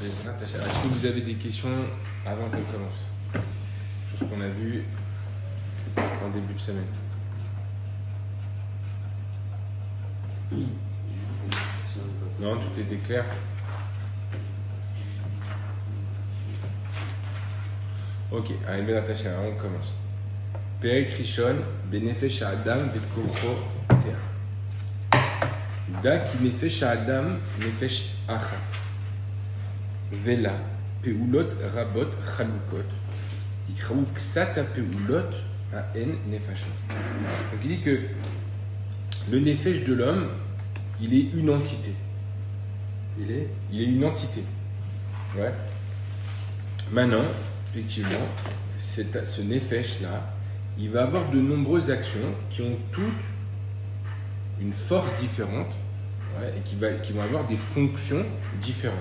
Est-ce que vous avez des questions avant qu'on commence? Chose qu'on a vu en début de semaine. Non, tout était clair. Ok, allez, bien attaché, on commence. Perek Rishon, Benefesh Adam, Bet Korcho, Tea. Da ki Nefesh Adam, Nefesh Achat. Vela, Peulot Rabot Chalukot. Ikraou Ksata Peulot a En Nefashot. Donc il dit que le Nefesh de l'homme, il est une entité. Il est une entité. Ouais. Maintenant, effectivement, ce Nefesh-là, il va avoir de nombreuses actions qui ont toutes une force différente, ouais, et qui vont avoir des fonctions différentes.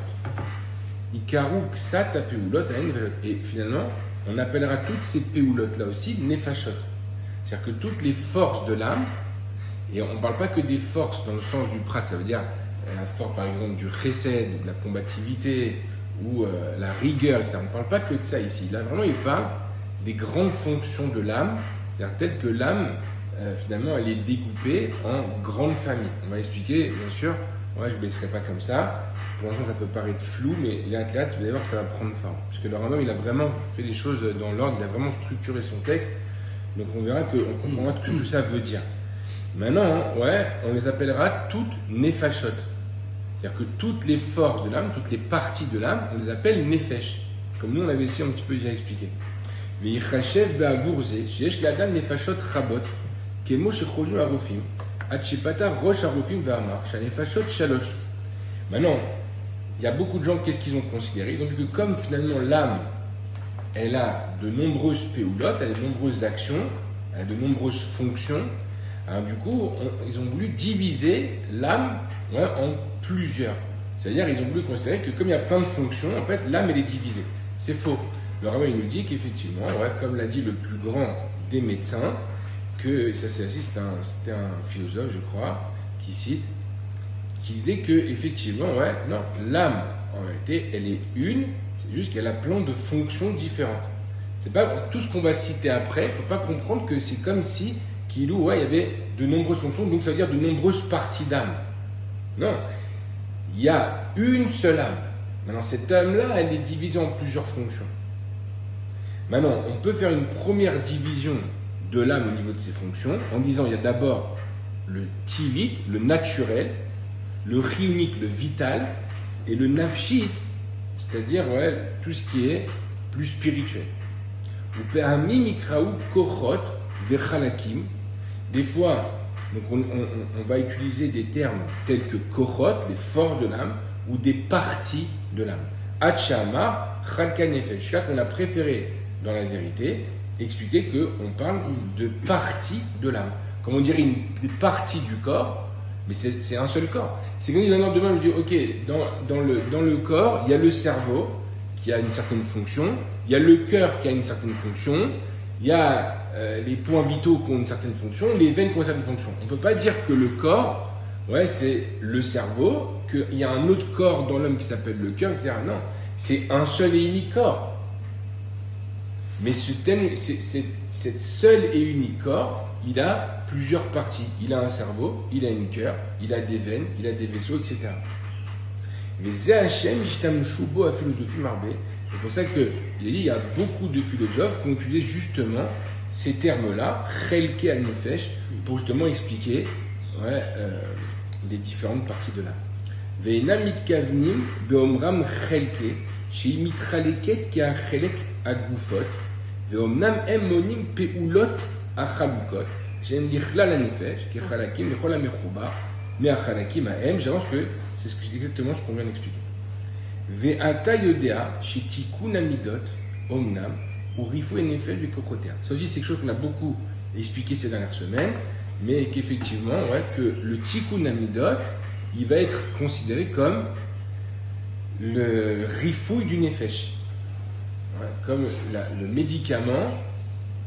Ikaru ksata peulot a en velot. Et finalement, on appellera toutes ces péoulotes-là aussi nefashot. C'est-à-dire que toutes les forces de l'âme, et on ne parle pas que des forces dans le sens du prat, ça veut dire la force par exemple du chesed, de la combativité, ou la rigueur, etc. On ne parle pas que de ça ici. Là, vraiment, il parle des grandes fonctions de l'âme, c'est-à-dire telles que l'âme, finalement, elle est découpée en grandes familles. On va expliquer, bien sûr. Ouais, je ne vous laisserai pas comme ça. Pour l'instant, ça peut paraître flou, mais là, vous allez voir que ça va prendre forme. Parce que le Rambam, il a vraiment fait les choses dans l'ordre, il a vraiment structuré son texte. Donc, on verra qu'on comprendra ce que tout ça veut dire. Maintenant, ouais, on les appellera toutes nefashot. C'est-à-dire que toutes les forces de l'âme, toutes les parties de l'âme, on les appelle nefesh. Comme nous, on avait essayé un petit peu déjà expliqué. Maintenant, il y a beaucoup de gens, qu'est-ce qu'ils ont considéré? Ils ont vu que comme finalement l'âme, elle a de nombreuses péoulotes, elle a de nombreuses actions, elle a de nombreuses fonctions, alors du coup, ils ont voulu diviser l'âme, ouais, en plusieurs. C'est-à-dire, ils ont voulu considérer que comme il y a plein de fonctions, en fait, l'âme, elle est divisée. C'est faux. Le Rambam, il nous dit qu'effectivement, ouais, comme l'a dit le plus grand des médecins, que ça c'était un philosophe, je crois, qui disait que effectivement, ouais, non, l'âme, en réalité, elle est une, c'est juste qu'elle a plein de fonctions différentes. C'est pas tout ce qu'on va citer après, il ne faut pas comprendre que c'est comme si ouais, il y avait de nombreuses fonctions, donc ça veut dire de nombreuses parties d'âme. Non, il y a une seule âme. Maintenant, cette âme-là, elle est divisée en plusieurs fonctions. Maintenant, on peut faire une première division de l'âme au niveau de ses fonctions en disant il y a d'abord le tivit, le naturel, le chiyunique, le vital, et le nafshit, c'est-à-dire ouais, tout ce qui est plus spirituel. Ou pe'amim ikraou kochot vechalakim. Des fois, donc on va utiliser des termes tels que kochot, les forces de l'âme, ou des parties de l'âme. Hachama, chalka nefesh. Jusqu'à qu'on a préféré, dans la vérité, expliquer qu'on parle de parties de l'âme. Comme on dirait des parties du corps, mais c'est un seul corps. C'est comme demain, on dit, ok, dans le corps, il y a le cerveau qui a une certaine fonction, il y a le cœur qui a une certaine fonction, il y a les points vitaux qui ont une certaine fonction, les veines qui ont une certaine fonction. On ne peut pas dire que le corps, ouais, c'est le cerveau, qu'il y a un autre corps dans l'homme qui s'appelle le cœur, etc. Non, c'est un seul et unique corps. Mais cette seule et unique corps, il a plusieurs parties. Il a un cerveau, il a une cœur, il a des veines, il a des vaisseaux, etc. Mais Zéhachem, Ishtam Shubo à philosophie marbé. C'est pour ça qu'il y a beaucoup de philosophes qui ont utilisé justement ces termes-là, Chelke al Nefesh, pour justement expliquer ouais, les différentes parties de l'âme. Ve'ena mitkavnim be'omram Chelke, she'i mitraleket ki achelek agufot, ve'omnam emmonim pe'ulot achalukot, she'en lichlal al-nefesh, ki chalakim vechol ha-mechubar, mais achalakim ha'em. J'avance que c'est exactement ce qu'on vient d'expliquer. Ve'ata yodea she'tikun amidot omnam ou rifou et nefesh ve'kochotea. Ça aussi, c'est quelque chose qu'on a beaucoup expliqué ces dernières semaines, mais qu'effectivement, ouais, que le tikun amidot, il va être considéré comme le rifouille du nefesh, ouais, comme le médicament,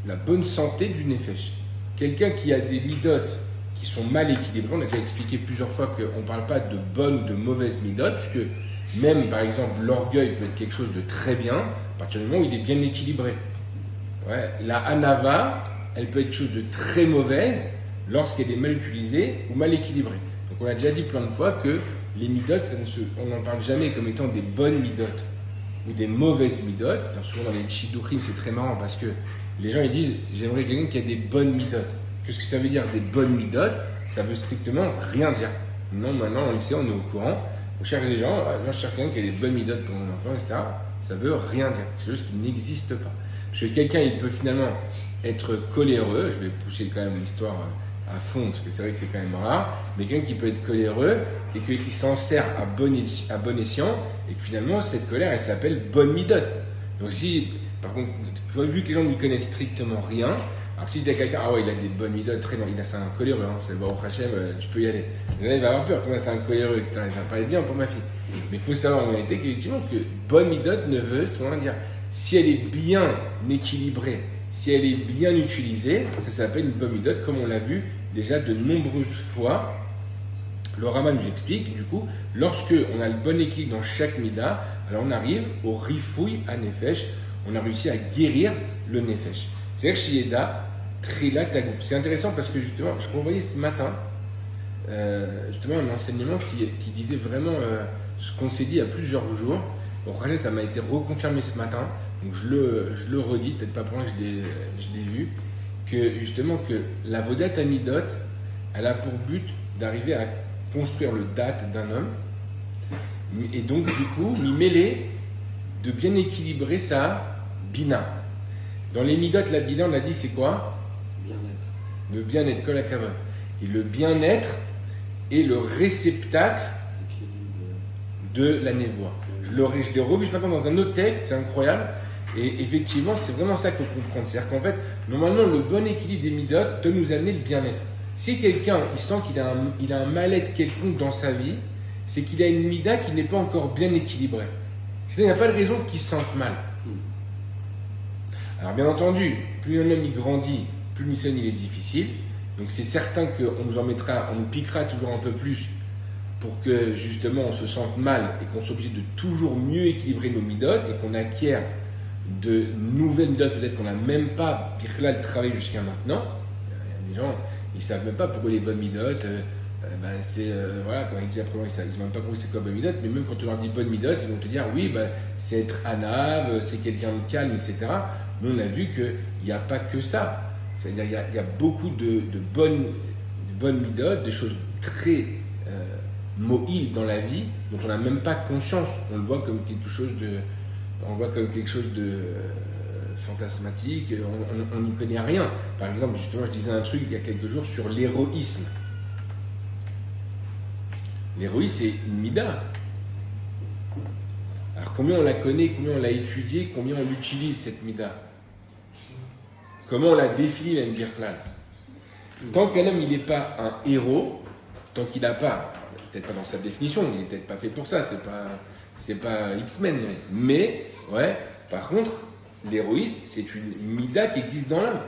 la bonne santé du nefesh. Quelqu'un qui a des midotes qui sont mal équilibrés, on a déjà expliqué plusieurs fois qu'on ne parle pas de bonnes ou de mauvaises midotes, puisque Même, par exemple, l'orgueil peut être quelque chose de très bien, à partir du moment où il est bien équilibré. Ouais. La anava, elle peut être quelque chose de très mauvaise lorsqu'elle est mal utilisée ou mal équilibrée. Donc on a déjà dit plein de fois que les midotes, on n'en parle jamais comme étant des bonnes midotes ou des mauvaises midotes. Alors souvent dans les shidduchim, c'est très marrant parce que les gens ils disent j'aimerais quelqu'un qui a des bonnes midotes. Qu'est-ce que ça veut dire des bonnes midotes? Ça veut strictement rien dire. Non, maintenant on le sait, on est au courant. On cherche des gens, je cherche quelqu'un qui a des bonnes midotes pour mon enfant, etc. Ça veut rien dire. C'est juste qu'il n'existe pas. Parce que quelqu'un il peut finalement être coléreux, je vais pousser quand même l'histoire à fond, parce que c'est vrai que c'est quand même rare, mais quelqu'un qui peut être coléreux et qui s'en sert à bon escient, et que finalement cette colère elle s'appelle bonne midote. Donc si, par contre, vu que les gens ne lui connaissent strictement rien, alors si je dis à quelqu'un, ah ouais, il a des bonnes midotes, très bien, c'est un coléreux, hein, c'est le Baruch Hashem, tu peux y aller. Là, il va avoir peur, comment c'est un coléreux, etc. Ça va pas être bien pour ma fille. Mais il faut savoir en réalité qu'effectivement, que bonne midote ne veut souvent dire, si elle est bien équilibrée, si elle est bien utilisée, ça s'appelle une bonne midote, comme on l'a vu déjà de nombreuses fois. Le Rama nous explique, du coup, lorsque on a le bon équilibre dans chaque mida, alors on arrive au rifouille à nefesh, on a réussi à guérir le nefesh. C'est-à-dire Shieda, Trila Tagou. C'est intéressant parce que justement, je revoyais ce matin justement un enseignement qui disait vraiment ce qu'on s'est dit il y a plusieurs jours. Bon, ça m'a été reconfirmé ce matin, donc je le redis, peut-être pas pour moi que je l'ai vu, que justement que la Vodat Amidot, elle a pour but d'arriver à construire le date d'un homme, et donc du coup, m'y mêler, de bien équilibrer sa bina. Dans les midot, la bina, on a dit c'est quoi? Bien-être. Le bien-être, kol hakavod. Et le bien-être est le réceptacle de la névoie. Je l'ai revu ce matin dans un autre texte, c'est incroyable. Et effectivement, c'est vraiment ça qu'il faut comprendre. C'est-à-dire qu'en fait, normalement, le bon équilibre des midot doit nous amener le bien-être. Si quelqu'un il sent qu'il a un mal-être quelconque dans sa vie, c'est qu'il a une mida qui n'est pas encore bien équilibrée. C'est-à-dire qu'il n'y a pas de raison qu'il se sente mal. Alors bien entendu, plus un homme il grandit, plus le mission il est difficile. Donc c'est certain qu'on nous piquera toujours un peu plus pour que justement on se sente mal et qu'on soit obligé de toujours mieux équilibrer nos midotes et qu'on acquiert de nouvelles midotes peut-être qu'on n'a même pas le travail jusqu'à maintenant. Il y a des gens, ils ne savent même pas pourquoi les bonnes midotes, voilà, quand ils disent après, ils ne savent même pas pourquoi c'est quoi bonne midote, mais même quand tu leur dis bonne midote, ils vont te dire oui, c'est être anave, c'est quelqu'un de calme, etc. Nous, on a vu qu'il n'y a pas que ça. C'est-à-dire il y a beaucoup de bonnes midotes, des choses très mohiles dans la vie dont on n'a même pas conscience. On le voit comme quelque chose de fantasmatique, on n'y connaît rien. Par exemple, justement, je disais un truc il y a quelques jours sur l'héroïsme. L'héroïsme, c'est une mida. Alors combien on la connaît, combien on l'a étudiée, combien on l'utilise cette mida? Comment on la définit même Birklal? Tant qu'un homme il n'est pas un héros, tant qu'il n'a pas, peut-être pas dans sa définition, il n'est peut-être pas fait pour ça, c'est pas X-Men, mais ouais, par contre, l'héroïsme c'est une mida qui existe dans l'homme.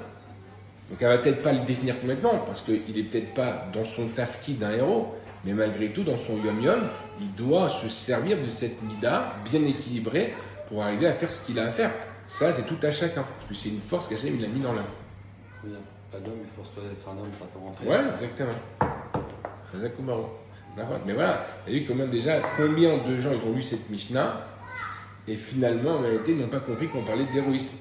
Donc elle va peut-être pas le définir complètement, parce qu'il n'est peut-être pas dans son tafki d'un héros, mais malgré tout, dans son yom-yom, il doit se servir de cette mida bien équilibrée pour arriver à faire ce qu'il a à faire. Ça, c'est tout à chacun, parce que c'est une force qu'Hachem il a mis dans l'homme. Oui, pas d'homme, il faut se poser d'être un homme, pas te rentrer. Ouais, exactement. Mais voilà, vous avez vu combien de gens ils ont lu cette Mishnah, et finalement, en réalité, ils n'ont pas compris qu'on parlait d'héroïsme.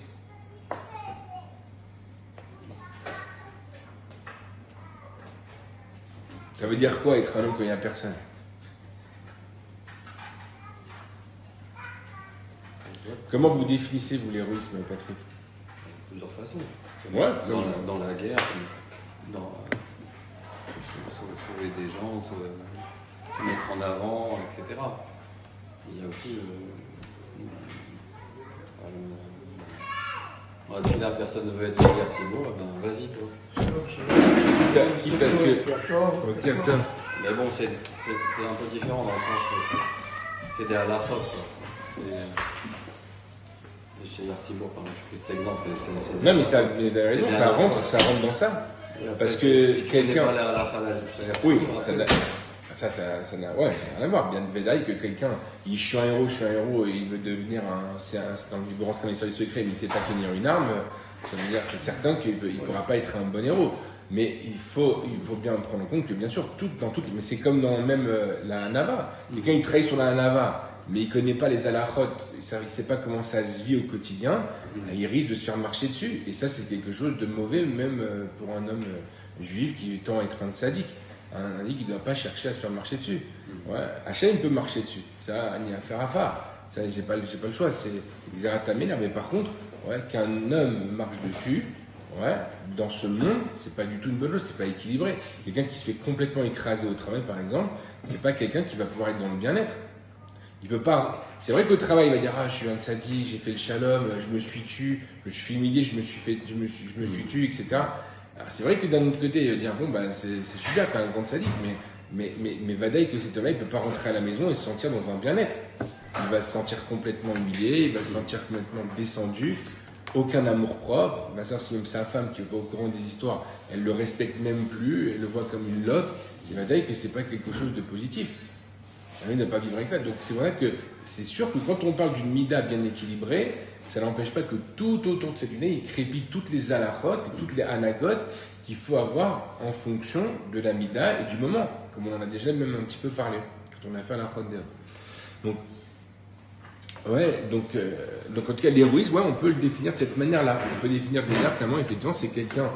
Ça veut dire quoi être un homme quand il n'y a personne? Comment vous définissez, vous, l'héroïsme, Patrick? De plusieurs façons. Ouais, dans la guerre, sauver des gens, se mettre en avant, etc. Il y a aussi on va dire là, personne ne veut être vulgaire, c'est beau, ben vas-y toi. Quitte à ce que. Mais bon, c'est un peu différent dans le sens que c'est des halachot, quoi. Chez Yartibourg, par exemple, je pris cet exemple. Non, mais vous avez raison, ça rentre dans ça. Parce que si quelqu'un. Tu pas la Oui, Ça n'a rien à voir. Bien de Védaï que quelqu'un, je suis un héros, et il veut devenir il veut rentrer dans l'histoire du secret, mais il ne sait pas tenir une arme, ça veut dire que c'est certain qu'il ne pourra pas être un bon héros. Mais il faut bien prendre en compte que, bien sûr, mais c'est comme dans même la Hanava. Quelqu'un, il travaille sur la Hanava, mais il ne connaît pas les halachot, il ne sait pas comment ça se vit au quotidien, il risque de se faire marcher dessus. Et ça, c'est quelque chose de mauvais, même pour un homme juif qui tend à être un tzaddik. Un sadique qui ne doit pas chercher à se faire marcher dessus. Ouais, Hachem peut marcher dessus. Ça, il n'y a affaire à faire. Ça, j'ai pas le choix. C'est Xeratamena. Mais par contre, qu'un homme marche dessus, dans ce monde, c'est pas du tout une bonne chose. C'est pas équilibré. Quelqu'un qui se fait complètement écraser au travail, par exemple, c'est pas quelqu'un qui va pouvoir être dans le bien-être. Il peut pas. C'est vrai qu'au travail, il va dire je suis un sadique, j'ai fait le shalom, je me suis tué, je me suis fait humilier, je me suis tué, etc. Alors, c'est vrai que d'un autre côté, il va dire c'est super, t'es un grand sadique, mais Vadaï que cet homme-là, il ne peut pas rentrer à la maison et se sentir dans un bien-être. Il va se sentir complètement humilié, il va se sentir complètement descendu, aucun amour propre. Il va savoir si même sa femme, qui n'est pas au courant des histoires, elle le respecte même plus, elle le voit comme une loque. Et Vadaï que c'est pas quelque chose de positif. Il ne va pas vivre avec ça. Donc c'est vrai que c'est sûr que quand on parle d'une mida bien équilibrée, ça n'empêche pas que tout autour de cette unité, il crépite toutes les halachot et toutes les anagotes qu'il faut avoir en fonction de la mida et du moment, comme on en a déjà même un petit peu parlé quand on a fait halachot d'Ev. Donc en tout cas, l'héroïsme, on peut le définir de cette manière-là. On peut définir déjà clairement, effectivement, c'est quelqu'un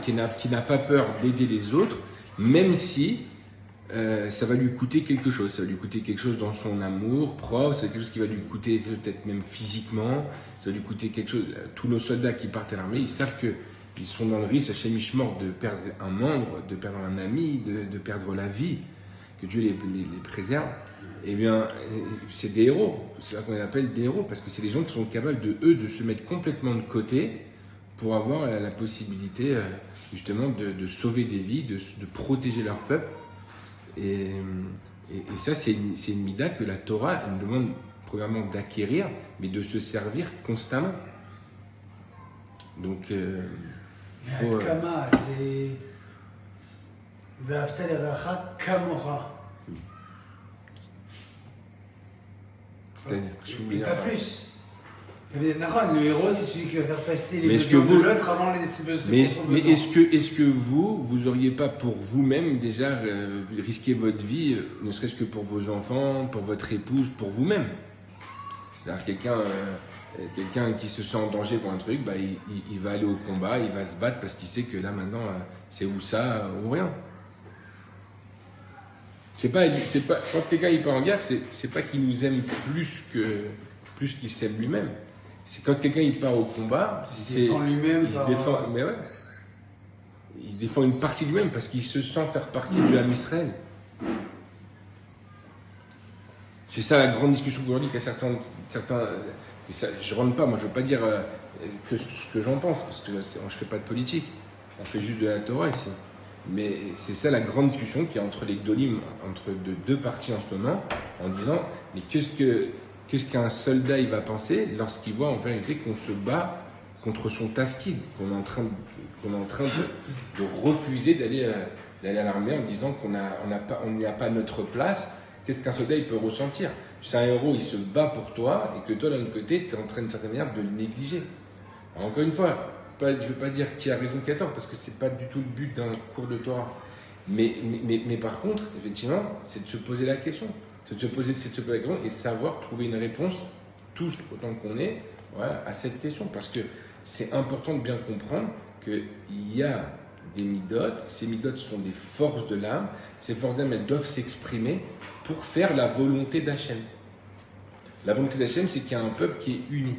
qui n'a pas peur d'aider les autres, même si ça va lui coûter quelque chose. Ça va lui coûter quelque chose dans son amour propre, c'est quelque chose qui va lui coûter peut-être même physiquement, ça va lui coûter quelque chose. Tous nos soldats qui partent à l'armée, ils savent qu'ils sont dans le risque, à Mort, de perdre un membre, de perdre un ami, de perdre la vie, que Dieu les préserve. Eh bien, c'est des héros. C'est là qu'on les appelle des héros, parce que c'est des gens qui sont capables de se mettre complètement de côté pour avoir la possibilité justement de sauver des vies, de protéger leur peuple. Et ça, c'est une mida que la Torah nous demande premièrement d'acquérir, mais de se servir constamment. Donc, il faut... C'est-à-dire, pas plus. Le héros, c'est celui qui va faire passer les besoins de l'autre avant les besoins. Mais est-ce que vous n'auriez pas pour vous-même déjà risqué votre vie, ne serait-ce que pour vos enfants, pour votre épouse, pour vous-même? C'est-à-dire quelqu'un qui se sent en danger pour un truc, il va aller au combat, il va se battre parce qu'il sait que là maintenant c'est ou ça ou rien. C'est pas quand quelqu'un il part en guerre, c'est pas qu'il nous aime plus qu'il s'aime lui-même. C'est quand quelqu'un il part au combat, il se défend lui-même. Il défend une partie de lui-même parce qu'il se sent faire partie du Ham Israël. C'est ça la grande discussion aujourd'hui qu'il y a certains ça, je rentre pas, moi je veux pas dire que ce que j'en pense parce que je fais pas de politique, on fait juste de la Torah ici. Mais c'est ça la grande discussion qu'il y a entre les Gdolim, entre deux parties en ce moment, en disant mais qu'est-ce qu'un soldat il va penser lorsqu'il voit en vérité qu'on se bat contre son tafkid, qu'on est en train de refuser d'aller à l'armée en disant qu'on n'y a pas notre place. Qu'est-ce qu'un soldat il peut ressentir? C'est un héros, il se bat pour toi et que toi d'un autre côté tu es en train d'une certaine manière de le négliger. Alors, encore une fois, je ne veux pas dire qui a raison, qui a tort, parce que c'est pas du tout le but d'un cours de Torah. Mais par contre, effectivement, c'est de se poser la question. C'est de se poser la question et de savoir trouver une réponse, tous autant qu'on est, à cette question. Parce que c'est important de bien comprendre qu'il y a des midotes. Ces midotes sont des forces de l'âme. Ces forces d'âme, elles doivent s'exprimer pour faire la volonté d'Hachem. La volonté d'Hachem, c'est qu'il y a un peuple qui est uni.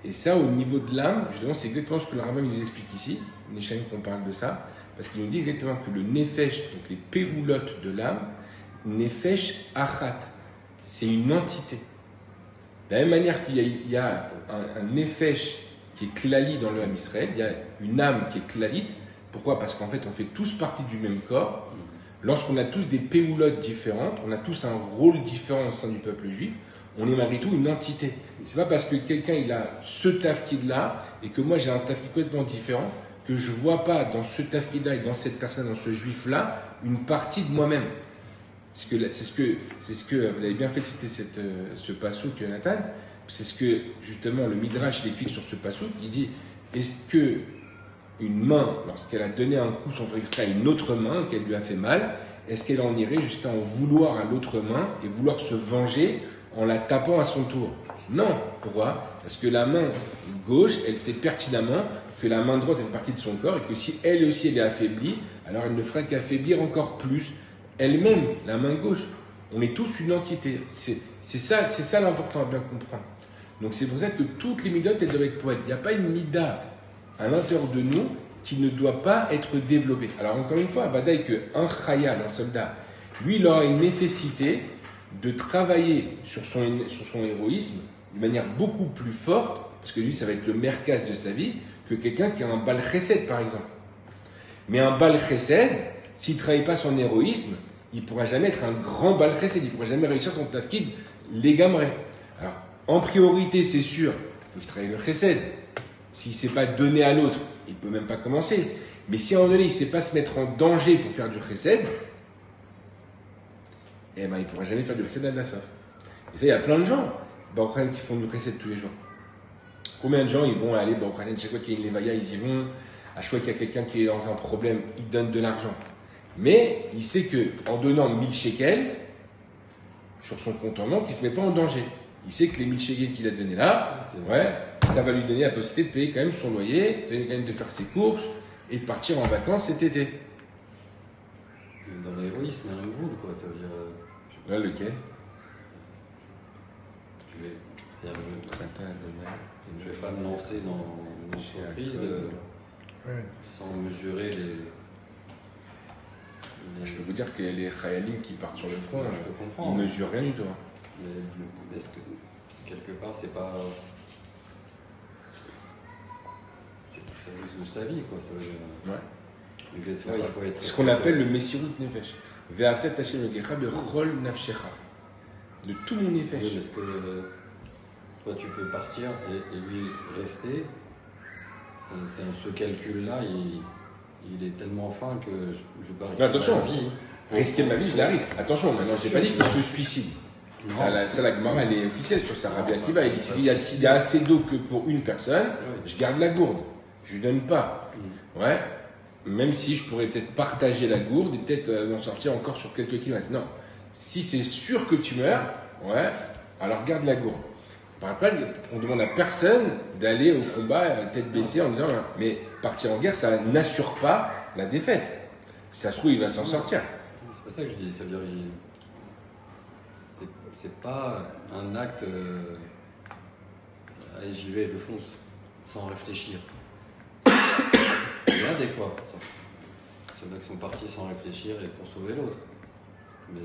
Et ça, au niveau de l'âme, justement, c'est exactement ce que le Rambam nous explique ici. Neshaim qu'on parle de ça, parce qu'il nous dit exactement que le nefesh, donc les péroulotes de l'âme, nefesh achat, c'est une entité. De la même manière qu'il y a un nefesh qui est klali dans le Ham Israël, il y a une âme qui est klalite. Pourquoi? Parce qu'en fait, on fait tous partie du même corps. Lorsqu'on a tous des péroulotes différentes, on a tous un rôle différent au sein du peuple juif, on est malgré tout une entité. C'est pas parce que quelqu'un il a ce tafkid là et que moi j'ai un tafkid complètement différent que je ne vois pas dans ce tafkida et dans cette personne, dans ce juif-là, une partie de moi-même. C'est ce que vous avez bien fait de citer ce passouk, Nathan. C'est ce que, justement, le Midrash il explique sur ce passouk. Il dit, est-ce que une main, lorsqu'elle a donné un coup sans faire exprès à une autre main, qu'elle lui a fait mal, est-ce qu'elle en irait jusqu'à en vouloir à l'autre main et vouloir se venger en la tapant à son tour? Non. Pourquoi? Parce que la main gauche, elle sait pertinemment que la main droite est une partie de son corps et que si elle aussi elle est affaiblie, alors elle ne fera qu'affaiblir encore plus elle-même, la main gauche. On est tous une entité. C'est ça l'important à bien comprendre. Donc c'est pour ça que toutes les midotes, elles doivent être poètes. Il n'y a pas une mida à l'intérieur de nous qui ne doit pas être développée. Alors encore une fois, Vadaï qu'un khayal, un soldat, lui, il aura une nécessité de travailler sur son héroïsme de manière beaucoup plus forte, parce que lui, ça va être le merkaz de sa vie, que quelqu'un qui a un bal chesed, par exemple. Mais un bal chesed, s'il ne travaille pas son héroïsme, il ne pourra jamais être un grand bal chesed, il ne pourra jamais réussir son tafkid légamré. Alors, en priorité, c'est sûr, il faut qu'il travaille le chesed. S'il ne sait pas donner à l'autre, il ne peut même pas commencer. Mais si à un moment donné, il ne sait pas se mettre en danger pour faire du chesed, eh ben, il ne pourra jamais faire du chesed à la soif. Et ça, il y a plein de gens qui font du chesed tous les jours. Combien de gens ils vont aller, chaque fois qu'il y a une levaya, ils y vont, à chaque fois qu'il y a quelqu'un qui est dans un problème, ils donnent de l'argent. Mais il sait qu'en donnant 1000 shekels sur son compte en banque, il ne se met pas en danger. Il sait que les 1000 shekels qu'il a donnés là, ça va lui donner la possibilité de payer quand même son loyer, quand même de faire ses courses et de partir en vacances cet été. Dans l'héroïsme, il y a un boule, quoi, ça veut dire. Là, lequel? Je vais pas me lancer dans une entreprise sans mesurer les. Je peux vous dire que les khayalim qui partent sur le front, ils ne mesurent rien du tout. Mais est-ce que quelque part c'est pas. Ça résout sa vie, quoi. Ça veut dire. Ouais. Donc, il faut être ce qu'on appelle le Messirut Nefesh. Ve'aftet Hashem Elokecha bechol nafshecha. De tout mon nefesh. Oui, parce que toi tu peux partir et lui rester. Ce calcul-là, il est tellement fin que je peux pas risquer attention, ma vie. Risquer ma vie, je la risque. Attention, maintenant, je n'ai pas dit qu'il se suicide. La Gemara, elle est officielle sur ça. Rabbi Akiva, il dit s'il y a assez d'eau que pour une personne, je garde la gourde. Je lui donne pas. Ouais. Même si je pourrais peut-être partager la gourde et peut-être m'en sortir encore sur quelques kilomètres. Non. Si c'est sûr que tu meurs, alors garde la gourde. On demande à personne d'aller au combat tête baissée en disant mais partir en guerre, ça n'assure pas la défaite. Si ça se trouve, il va s'en sortir. C'est pas ça que je dis. Ça veut dire c'est pas un acte. Allez, j'y vais, je fonce, sans réfléchir. Il y a des fois, ceux-là qui sont partis sans réfléchir et pour sauver l'autre. Mais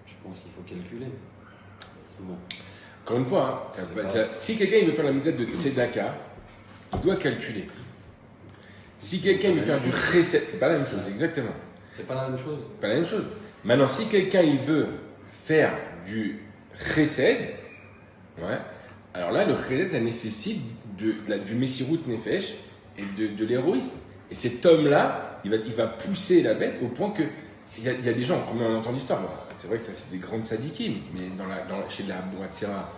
je pense qu'il faut calculer. Souvent. Encore une fois, si quelqu'un veut faire la méthode de Tzedaka, il doit calculer. Si quelqu'un veut faire du chesed, c'est pas la même chose, exactement. C'est pas la même chose. Pas la même chose. Maintenant, si quelqu'un il veut faire du chesed, alors là, le chesed, ça nécessite du Messirut Nefesh et de l'héroïsme. Et cet homme-là, il va pousser la bête au point que il y a des gens, combien on entend l'histoire, c'est vrai que ça c'est des grandes sadikim, mais chez la Bouratsira,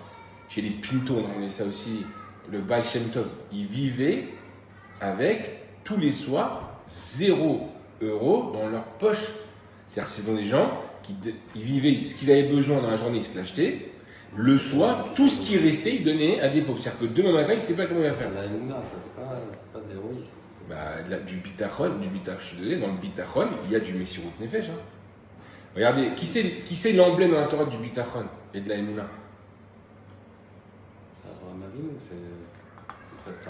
chez les Pinto, on avait ça aussi, le Baal Shem Tov, ils vivaient avec tous les soirs 0 € dans leur poche. C'est-à-dire ce sont des gens qui vivaient, ce qu'ils avaient besoin dans la journée, ils se l'achetaient. Le soir, tout ce qui restait, ils donnaient à des pauvres. C'est-à-dire que demain matin, ils ne savaient pas comment il va faire. C'est de la Emouna, c'est pas de l'héroïsme. Du bitachon, dans le bitachon, il y a du Messirut Nefesh. Regardez, qui c'est l'emblème dans la Torah du bitachon et de la Emouna?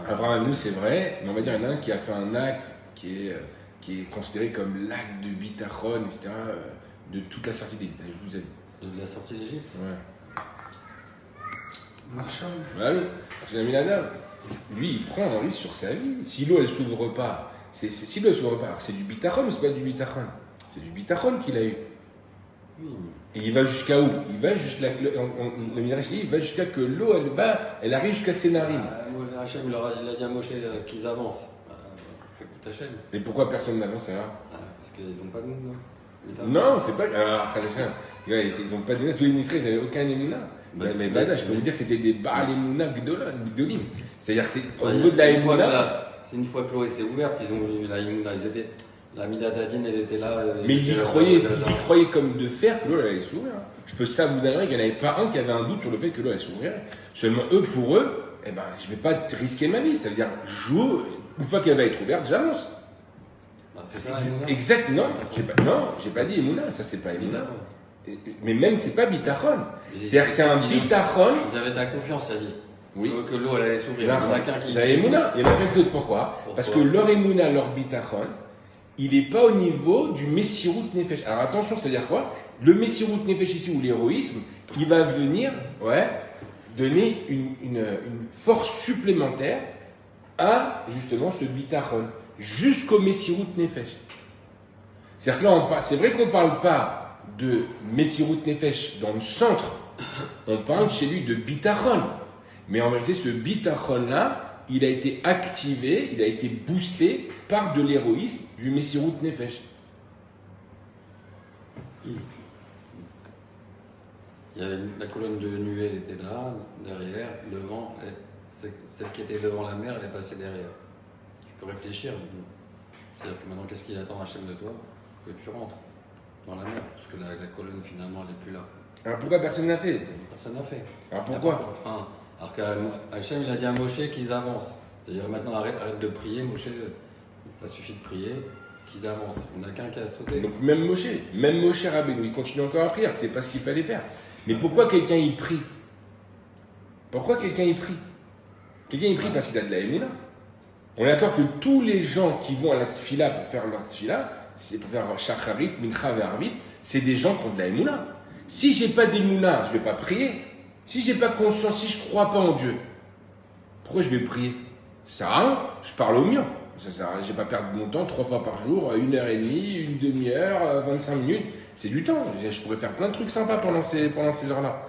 Abraham Avinu, c'est vrai, mais on va dire qu'il y en a un qui a fait un acte qui est considéré comme l'acte de bitachon, etc., de toute la sortie d'Égypte. Je vous ai dit. De la sortie d'Égypte? Ouais. Marchand. Oui, tu l'as mis la dame. Lui, il prend un risque sur sa vie. Si l'eau, elle s'ouvre pas, si l'eau, elle s'ouvre pas, alors c'est du bitachon, mais c'est pas du bitachon. C'est du bitachon qu'il a eu. Oui. Et il va jusqu'à où? Il va jusqu'à le Midrash dit, il va jusqu'à que l'eau, elle arrive jusqu'à ses narines. Hachem, il a dit à Moshe qu'ils avancent. Écoute Hachem. Et pourquoi personne n'avance alors? Parce qu'ils n'ont pas de mouna. Non, c'est pas. Alors, ils n'ont pas de mouna. Tous les ministres, ils n'avaient aucun émouna. Mais Vada, je peux vous dire que c'était des Baal Emouna Gdolim. C'est-à-dire, c'est au niveau de la émouna. C'est une fois que l'eau s'est ouverte qu'ils ont eu la émouna. La Mida d'Adine, elle était là. Mais ils y croyaient comme de fer que l'eau allait s'ouvrir. Je peux ça vous assurer qu'il n'y en avait pas un qui avait un doute sur le fait que l'eau allait s'ouvrir. Seulement eux, pour eux, je ne vais pas risquer ma vie. Ça veut dire, une fois qu'elle va être ouverte, j'avance. C'est ça, exact, non, j'ai pas dit Emouna, ça c'est pas Emouna. Mais même c'est pas bitachon. C'est-à-dire que c'est un bitachon. Vous avez ta confiance, ça dit. Oui. Que l'eau elle allait s'ouvrir. Il y en a qu'un qui. Vous avez Emouna, il y en a qu'un qui pourquoi? Parce que leur Emouna, leur bitachon, il n'est pas au niveau du Messirut Nefesh. Alors attention, c'est-à-dire quoi? Le Messirut Nefesh ici, ou l'héroïsme, il va venir donner une force supplémentaire à justement ce bitachon, jusqu'au Messirut Nefesh. C'est-à-dire que là, c'est vrai qu'on ne parle pas de Messirut Nefesh dans le centre, on parle chez lui de bitachon. Mais en réalité, ce bitachon-là, il a été activé, il a été boosté par de l'héroïsme du Messirut Nefesh. Il y avait la colonne de nuée, elle était là, derrière, devant, celle qui était devant la mer, elle est passée derrière. Tu peux réfléchir. C'est-à-dire que maintenant, qu'est-ce qu'il attend Hachem de toi? Que tu rentres dans la mer, parce que la colonne finalement, elle n'est plus là. Alors pourquoi personne n'a fait? Personne n'a fait. Alors pourquoi? Alors qu'Hachem, il a dit à Moshe qu'ils avancent. C'est-à-dire maintenant, arrête de prier, Moshe, ça suffit de prier, qu'ils avancent. Il n'y en a qu'un qui a sauté. Donc même Moshe Rabbeinu, il continue encore à prier, c'est pas ce qu'il fallait faire. Mais pourquoi quelqu'un y prie? Pourquoi quelqu'un y prie? Quelqu'un y prie parce qu'il a de la émouna. On est d'accord que tous les gens qui vont à la tfila pour faire leur tfila, c'est pour faire shacharit, mincha et arvit, c'est des gens qui ont de la émouna. Si j'ai pas d'émouna, je vais pas prier. Si j'ai pas conscience, si je crois pas en Dieu, pourquoi je vais prier? Ça sert à rien, je parle au mur. Ça sert à rien, je vais pas perdre mon temps 3 fois par jour, 1h30, une demi-heure, 25 minutes. C'est du temps. Je pourrais faire plein de trucs sympas pendant ces heures-là.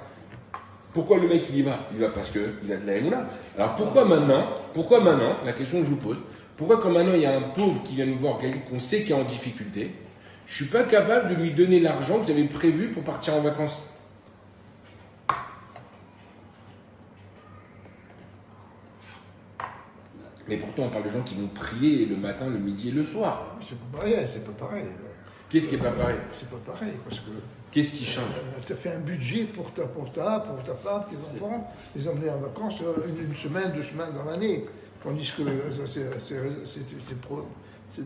Pourquoi le mec il y va? Il y va parce qu'il a de la émouna. Alors pourquoi maintenant, la question que je vous pose, pourquoi quand maintenant il y a un pauvre qui vient nous voir, quelqu'un qu'on sait qui est en difficulté, je suis pas capable de lui donner l'argent que j'avais prévu pour partir en vacances? Mais pourtant on parle de gens qui vont prier le matin, le midi et le soir. C'est pas pareil, c'est pas pareil. Qu'est-ce qui est pas pareil? C'est pas pareil, parce que... Qu'est-ce qui change? Tu as fait un budget pour ta femme, tes enfants, les emmener en vacances une semaine, 2 semaines dans l'année. Tandis que c'est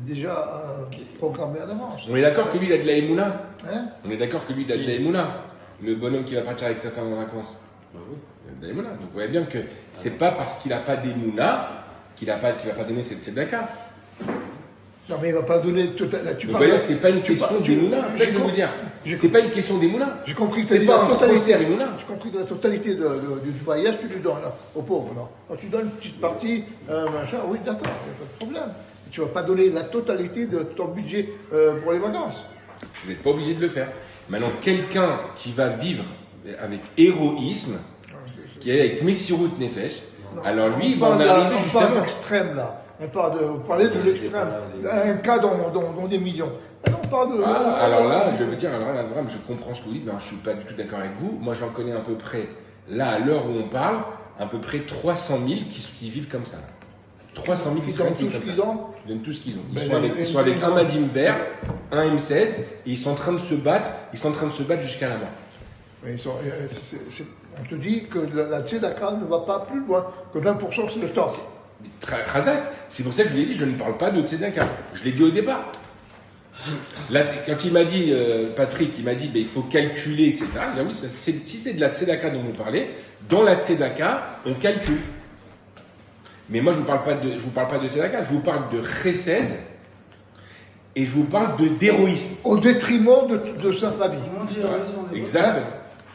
déjà programmé à l'avance. On est d'accord que lui, il a de la émouna? Hein? On est d'accord que lui, il a de la émouna? Le bonhomme qui va partir avec sa femme en vacances? Bah oui. Il a de la émouna. Donc vous voyez bien que c'est pas parce qu'il n'a pas d'émouna qu'il va pas donner cette tzedaka. Non, mais il ne va pas donner total. Vous voyez que c'est pas une question d'émouna, c'est ça que je veux vous dire. C'est pas une question d'émouna. J'ai compris que c'est pas un faussaire émouna. J'ai compris que la totalité du voyage, tu lui donnes aux pauvres. Là. Quand tu donnes une petite partie, machin, oui, d'accord, il n'y a pas de problème. Tu ne vas pas donner la totalité de ton budget pour les vacances. Vous n'êtes pas obligé de le faire. Maintenant, quelqu'un qui va vivre avec héroïsme, qui est avec Messirut Nefesh, alors lui, il va en arriver justement. On parle d'extrême là. Vous parlez de l'extrême. Un cas dans des millions. On parle de. Alors là, je veux dire, là, vraiment, je comprends ce que vous dites, mais je ne suis pas du tout d'accord avec vous. Moi, j'en connais à peu près, là, à l'heure où on parle, à peu près 300 000 qui vivent comme ça. 300 000 qui donnent tout ce qu'ils ont. Ils donnent tout ce qu'ils ont. Ils sont avec un Madim vert, un M16, et ils sont en train de se battre. Ils sont en train de se battre jusqu'à la mort. On te dit que la tzedaka ne va pas plus loin que 20% sur le temps. Khazak, c'est pour ça que je vous l'ai dit, je ne parle pas de tzedaka. Je l'ai dit au départ. Là, quand il m'a dit, Patrick, il m'a dit, il faut calculer, etc. Bien oui, si c'est de la tzedaka dont vous parlez, dans la tzedaka, on calcule. Mais moi, je ne vous parle pas de tzedaka, je vous parle de chesed et je vous parle d'héroïsme. Au détriment de sa famille. Exactement.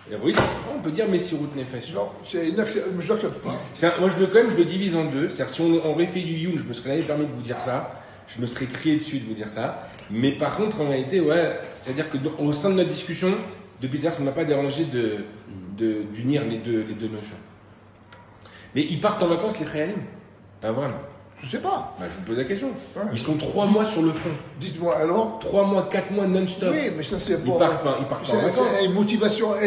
Héroïsme, on peut dire Messirut Nefesh. Non, je l'accepte pas. Moi, je le divise en deux. C'est-à-dire, si on aurait fait du Youn, je me serais jamais permis de vous dire ça. Je me serais crié dessus de vous dire ça. Mais par contre, en réalité, c'est-à-dire qu'au sein de notre discussion, Depuis tout à l'heure, ça ne m'a pas dérangé d'unir les deux notions. Mais ils partent en vacances, les Khayalim? Ah, vraiment? Je sais pas. Bah, je vous pose la question. Ouais. Ils sont 3 mois sur le front. Dites-moi alors. 3 mois, 4 mois non-stop. Oui, mais ça c'est Ils bon. partent pas en vacances. C'est une motivation Donc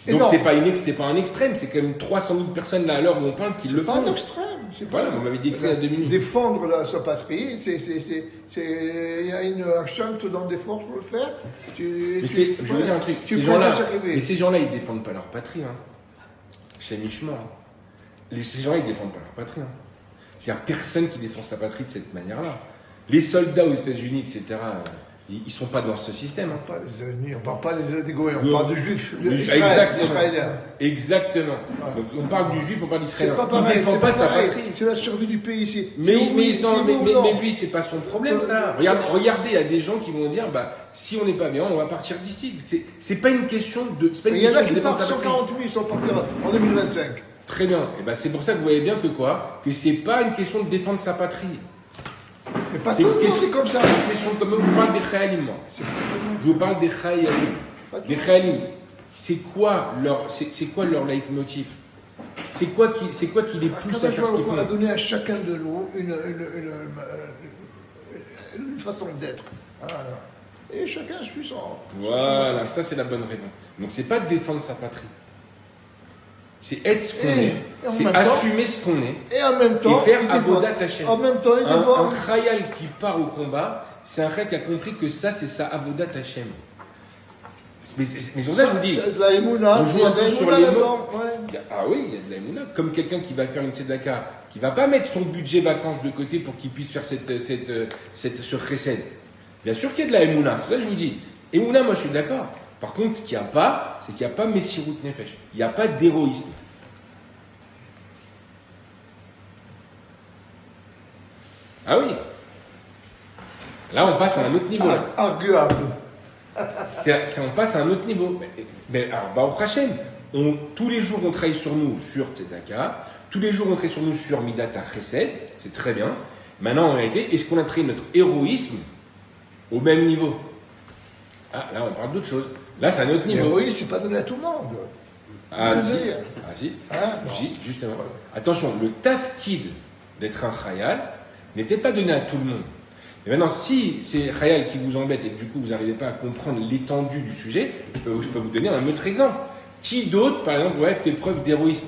énorme. c'est pas un extrême, c'est quand même 300 000 personnes là à l'heure où on parle qui le C'est pas font. un extrême. C'est Voilà, pas- vous m'avez dit extrême il y a 2 minutes. Défendre sa patrie, il y a une chante dans des forces pour le faire. Mais je veux dire un truc, tu ces gens-là, préfères arriver. mais ces gens-là, ils défendent pas leur patrie. Hein. Chez Michement. Hein. Ces gens-là, ils défendent pas leur patrie. Hein. Il n'y a personne qui défend sa patrie de cette manière-là. Les soldats aux États-Unis, etc., ils sont pas dans ce système. Hein. On parle des ennemis, on parle pas des Goyens, on Non. parle de juifs, Exactement. israéliens. Exactement. Donc on parle du juif, on parle C'est d'israélien. pas Il pareil, défend c'est pas sa pareil. patrie. C'est la survie du pays ici. Mais non. lui, c'est pas son problème, ça. Regardez, il y a des gens qui vont dire, bah, si on n'est pas bien, on va partir d'ici. C'est pas une question de. C'est pas une Il y en question a de qui défendre partent sa patrie. 140 000, ils sont partis en 2025. Très bien. Et ben c'est pour ça que vous voyez bien que quoi, que c'est pas une question de défendre sa patrie. Mais pas C'est tout une le monde, question c'est comme ça. C'est une question comme je vous parle des Khayalim, moi. Je vous parle des Khayalim. Des Khayalim. C'est quoi leur leitmotiv? C'est quoi qui les pousse à faire ce qu'ils On a font? donné à chacun de nous une façon d'être. Voilà. Et chacun suit son. Voilà, ça c'est la bonne réponse. Donc c'est pas défendre sa patrie. C'est être ce qu'on est, en c'est même temps- assumer ce qu'on est Et en même temps. et faire il défend. avodat Hashem. En même temps, il Un défend. khayal qui part au combat, c'est un khayal qui a compris que ça c'est sa avodat Hashem. Mais c'est pour ça que je vous dis, C'est de la émouna. on joue il y a un de la peu sur émouna les mots. là-dedans, ouais. Ah oui, il y a de la émouna. Comme quelqu'un qui va faire une tzedaka, qui va pas mettre son budget vacances de côté pour qu'il puisse faire ce chesed. Bien sûr qu'il y a de la émouna, c'est pour ça que je vous dis. Émouna, moi je suis d'accord. Par contre, ce qu'il n'y a pas, c'est qu'il n'y a pas Messirut Nefesh. Il n'y a pas d'héroïsme. Ah oui. Là, on passe à un autre niveau. Là. Arguable. On passe à un autre niveau. Mais alors, Baruch Hashem, tous les jours on travaille sur nous sur Tzedaka, tous les jours on travaille sur nous sur Midat HaChesed, c'est très bien. Maintenant, en réalité, est-ce qu'on a travaillé notre héroïsme au même niveau? Ah, là, on parle d'autre chose. Là, c'est un autre niveau. L'héroïsme, c'est pas donné à tout le monde. Ah, si. Plaisir. Ah, si. Hein, non. Si, justement. Attention, le tafkid d'être un khayal n'était pas donné à tout le monde. Et maintenant, si c'est khayal qui vous embête et que du coup vous n'arrivez pas à comprendre l'étendue du sujet, je peux vous donner un autre exemple. Qui d'autre, par exemple, ouais, fait preuve d'héroïsme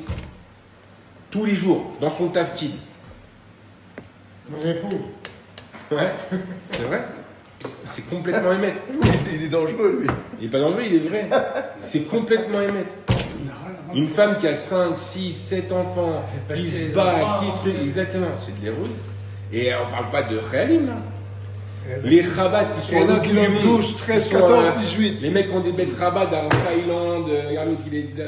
tous les jours dans son tafkid? Mon époux. Ouais, c'est vrai. C'est complètement émettre. Il est dangereux, lui. Il n'est pas dangereux, il est vrai. C'est complètement émettre. Une femme qui a 5, 6, 7 enfants, qui se bat, qui truc, exactement, c'est de l'héroïsme. Et on parle pas de Khayalim, là. Les Rabat qui sont Il y en a au qui bout du ont monde, 12, 13, qui sont, 14, 18. Les mecs ont des bêtes Rabat en Thaïlande, regarde l'autre,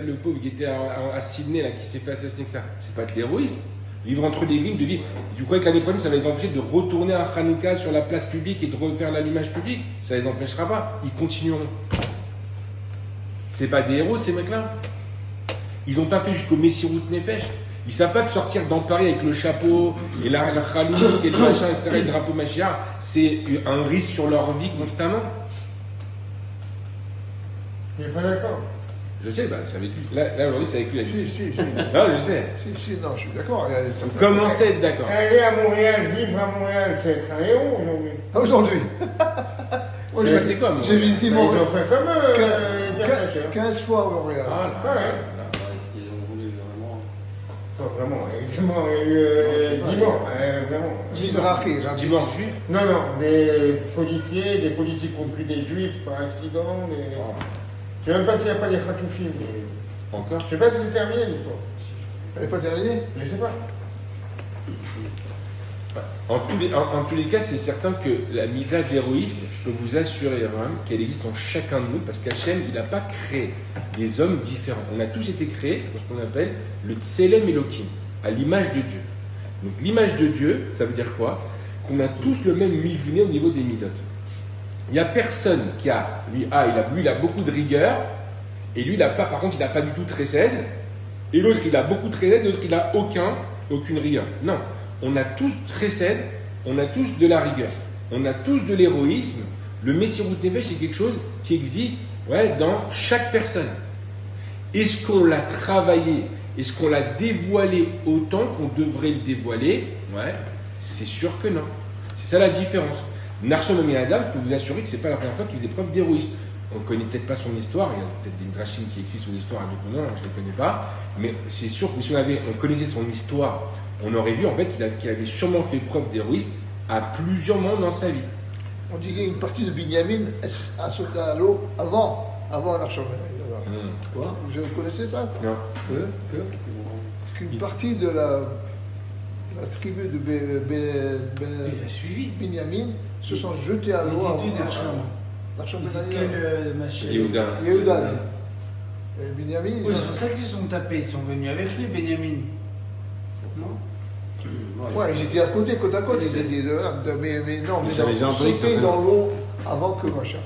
le pauvre qui était à Sydney, là, qui s'est fait assassiner que ça. C'est pas de l'héroïsme. Vivre entre les vignes, de vivre. Tu crois que l'année prochaine, ça va les empêcher de retourner à Hanouka sur la place publique et de refaire l'allumage public? Ça les empêchera pas. Ils continueront. C'est pas des héros, ces mecs-là. Ils n'ont pas fait jusqu'au Messirut Nefesh. Ils savent pas que sortir dans Paris avec le chapeau et la chalouk et le machin, etc., et le drapeau Mashiach, c'est un risque sur leur vie constamment. Il n'est pas d'accord. Je sais, bah, c'est avec lui. Là aujourd'hui, c'est avec lui. Si. Non, je sais. Si, non, je suis d'accord. Vous commencez à être d'accord. Aller à Montréal, vivre à Montréal, c'est être un héros aujourd'hui. Aujourd'hui. C'est passé quoi, moi? J'ai visité Ils Montréal ont fait comme eux, 15 fois au Montréal. Ah là, là, là. Ils ont voulu vraiment. Pas vraiment, évidemment, il y a eu 10 morts, vraiment. Mizrahi, Dimanche juif. Non, des policiers qui ont tué des juifs par accident. Oh, Je ne sais même pas s'il n'y a pas des Khatoufim. encore. Je ne sais pas si c'est terminé l'histoire. Elle n'est pas terminée? Je ne sais pas. En tous les cas, c'est certain que la migra d'héroïsme, je peux vous assurer vraiment qu'elle existe en chacun de nous, parce qu'Hachem, il n'a pas créé des hommes différents. On a tous été créés dans ce qu'on appelle le Tselem Elohim, à l'image de Dieu. Donc l'image de Dieu, ça veut dire quoi? Qu'on a tous le même mivné au niveau des midot. Il n'y a personne qui a, lui, il a beaucoup de rigueur, et lui, il a pas, par contre, il n'a pas du tout de chesed, et l'autre, il a beaucoup de chesed, et l'autre, il n'a aucune rigueur. Non. On a tous chesed, on a tous de la rigueur, on a tous de l'héroïsme. Le Messirut Nefesh, c'est quelque chose qui existe dans chaque personne. Est-ce qu'on l'a travaillé? Est-ce qu'on l'a dévoilé autant qu'on devrait le dévoiler? Ouais, c'est sûr que non. C'est ça la différence. Nachshon Aminadav, je peux vous assurer que ce n'est pas la première fois qu'il faisait preuve d'héroïsme. On ne connaît peut-être pas son histoire, il y a peut-être des drachim qui expliquent son histoire à d'autres moments, je ne les connais pas, mais c'est sûr que si on connaissait son histoire, on aurait vu en fait qu'il avait sûrement fait preuve d'héroïsme à plusieurs moments dans sa vie. On dit qu'une partie de Binyamin a sauté à l'eau avant Nachshon. Quoi? Vous connaissez ça? Non. Qu'une partie de la tribu de Il a suivi. Binyamin se sont jetés à l'eau avant Nachshon Ben Aminadav. Yehuda. Yehuda. Binyamin, Oui, c'est pour ça qu'ils sont tapés, ils sont venus avec lui, Benjamin. Non? ouais, ils étaient à côté, côte à côte, ils étaient mais non, mais J'avais ils ont entendu que sauté ça dans l'eau avant que machin.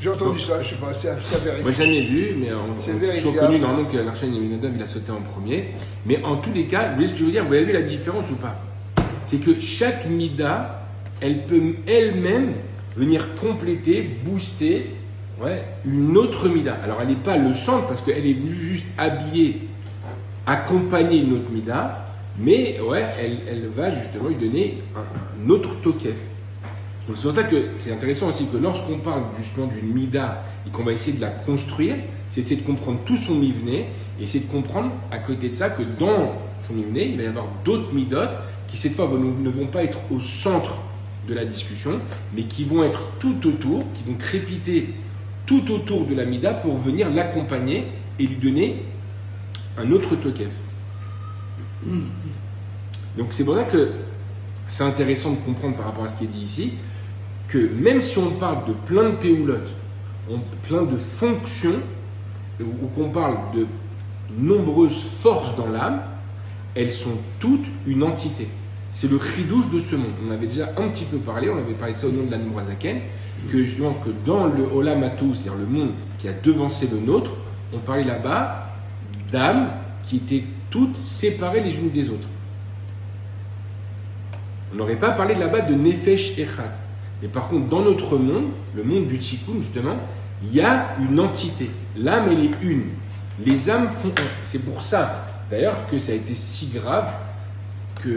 J'ai entendu ça, je sais pas, c'est vérifié. Moi, je l'ai jamais vu, mais C'est c'est toujours vérifiable. connu normalement que Nachshon Aminadav, il a sauté en premier. Mais en tous les cas, vous voyez ce que je veux dire? Vous avez vu la différence ou pas? C'est que chaque mida, elle peut elle-même venir compléter, booster une autre mida. Alors, elle n'est pas le centre parce qu'elle est venue juste habiller, accompagner une autre mida, mais elle va justement lui donner un autre tokef. Donc, c'est pour ça que c'est intéressant aussi que lorsqu'on parle justement d'une mida et qu'on va essayer de la construire, c'est d'essayer de comprendre tout son mivné et essayer de comprendre à côté de ça que dans son mivné, il va y avoir d'autres midotes qui cette fois ne vont pas être au centre de la discussion, mais qui vont être tout autour, qui vont crépiter tout autour de la mida pour venir l'accompagner et lui donner un autre tokef. Donc c'est pour ça que c'est intéressant de comprendre par rapport à ce qui est dit ici, que même si on parle de plein de péoulotes, plein de fonctions, ou qu'on parle de nombreuses forces dans l'âme, elles sont toutes une entité. C'est le chidouche de ce monde. On avait déjà un petit peu parlé, on avait parlé de ça au nom de la Nourazaken, que justement que dans le Olam Hatou, c'est-à-dire le monde qui a devancé le nôtre, on parlait là-bas d'âmes qui étaient toutes séparées les unes des autres. On n'aurait pas parlé là-bas de Nefesh Echad. Mais par contre, dans notre monde, le monde du Tikkun, justement, il y a une entité. L'âme, elle est une. Les âmes font un. C'est pour ça, d'ailleurs, que ça a été si grave qu'il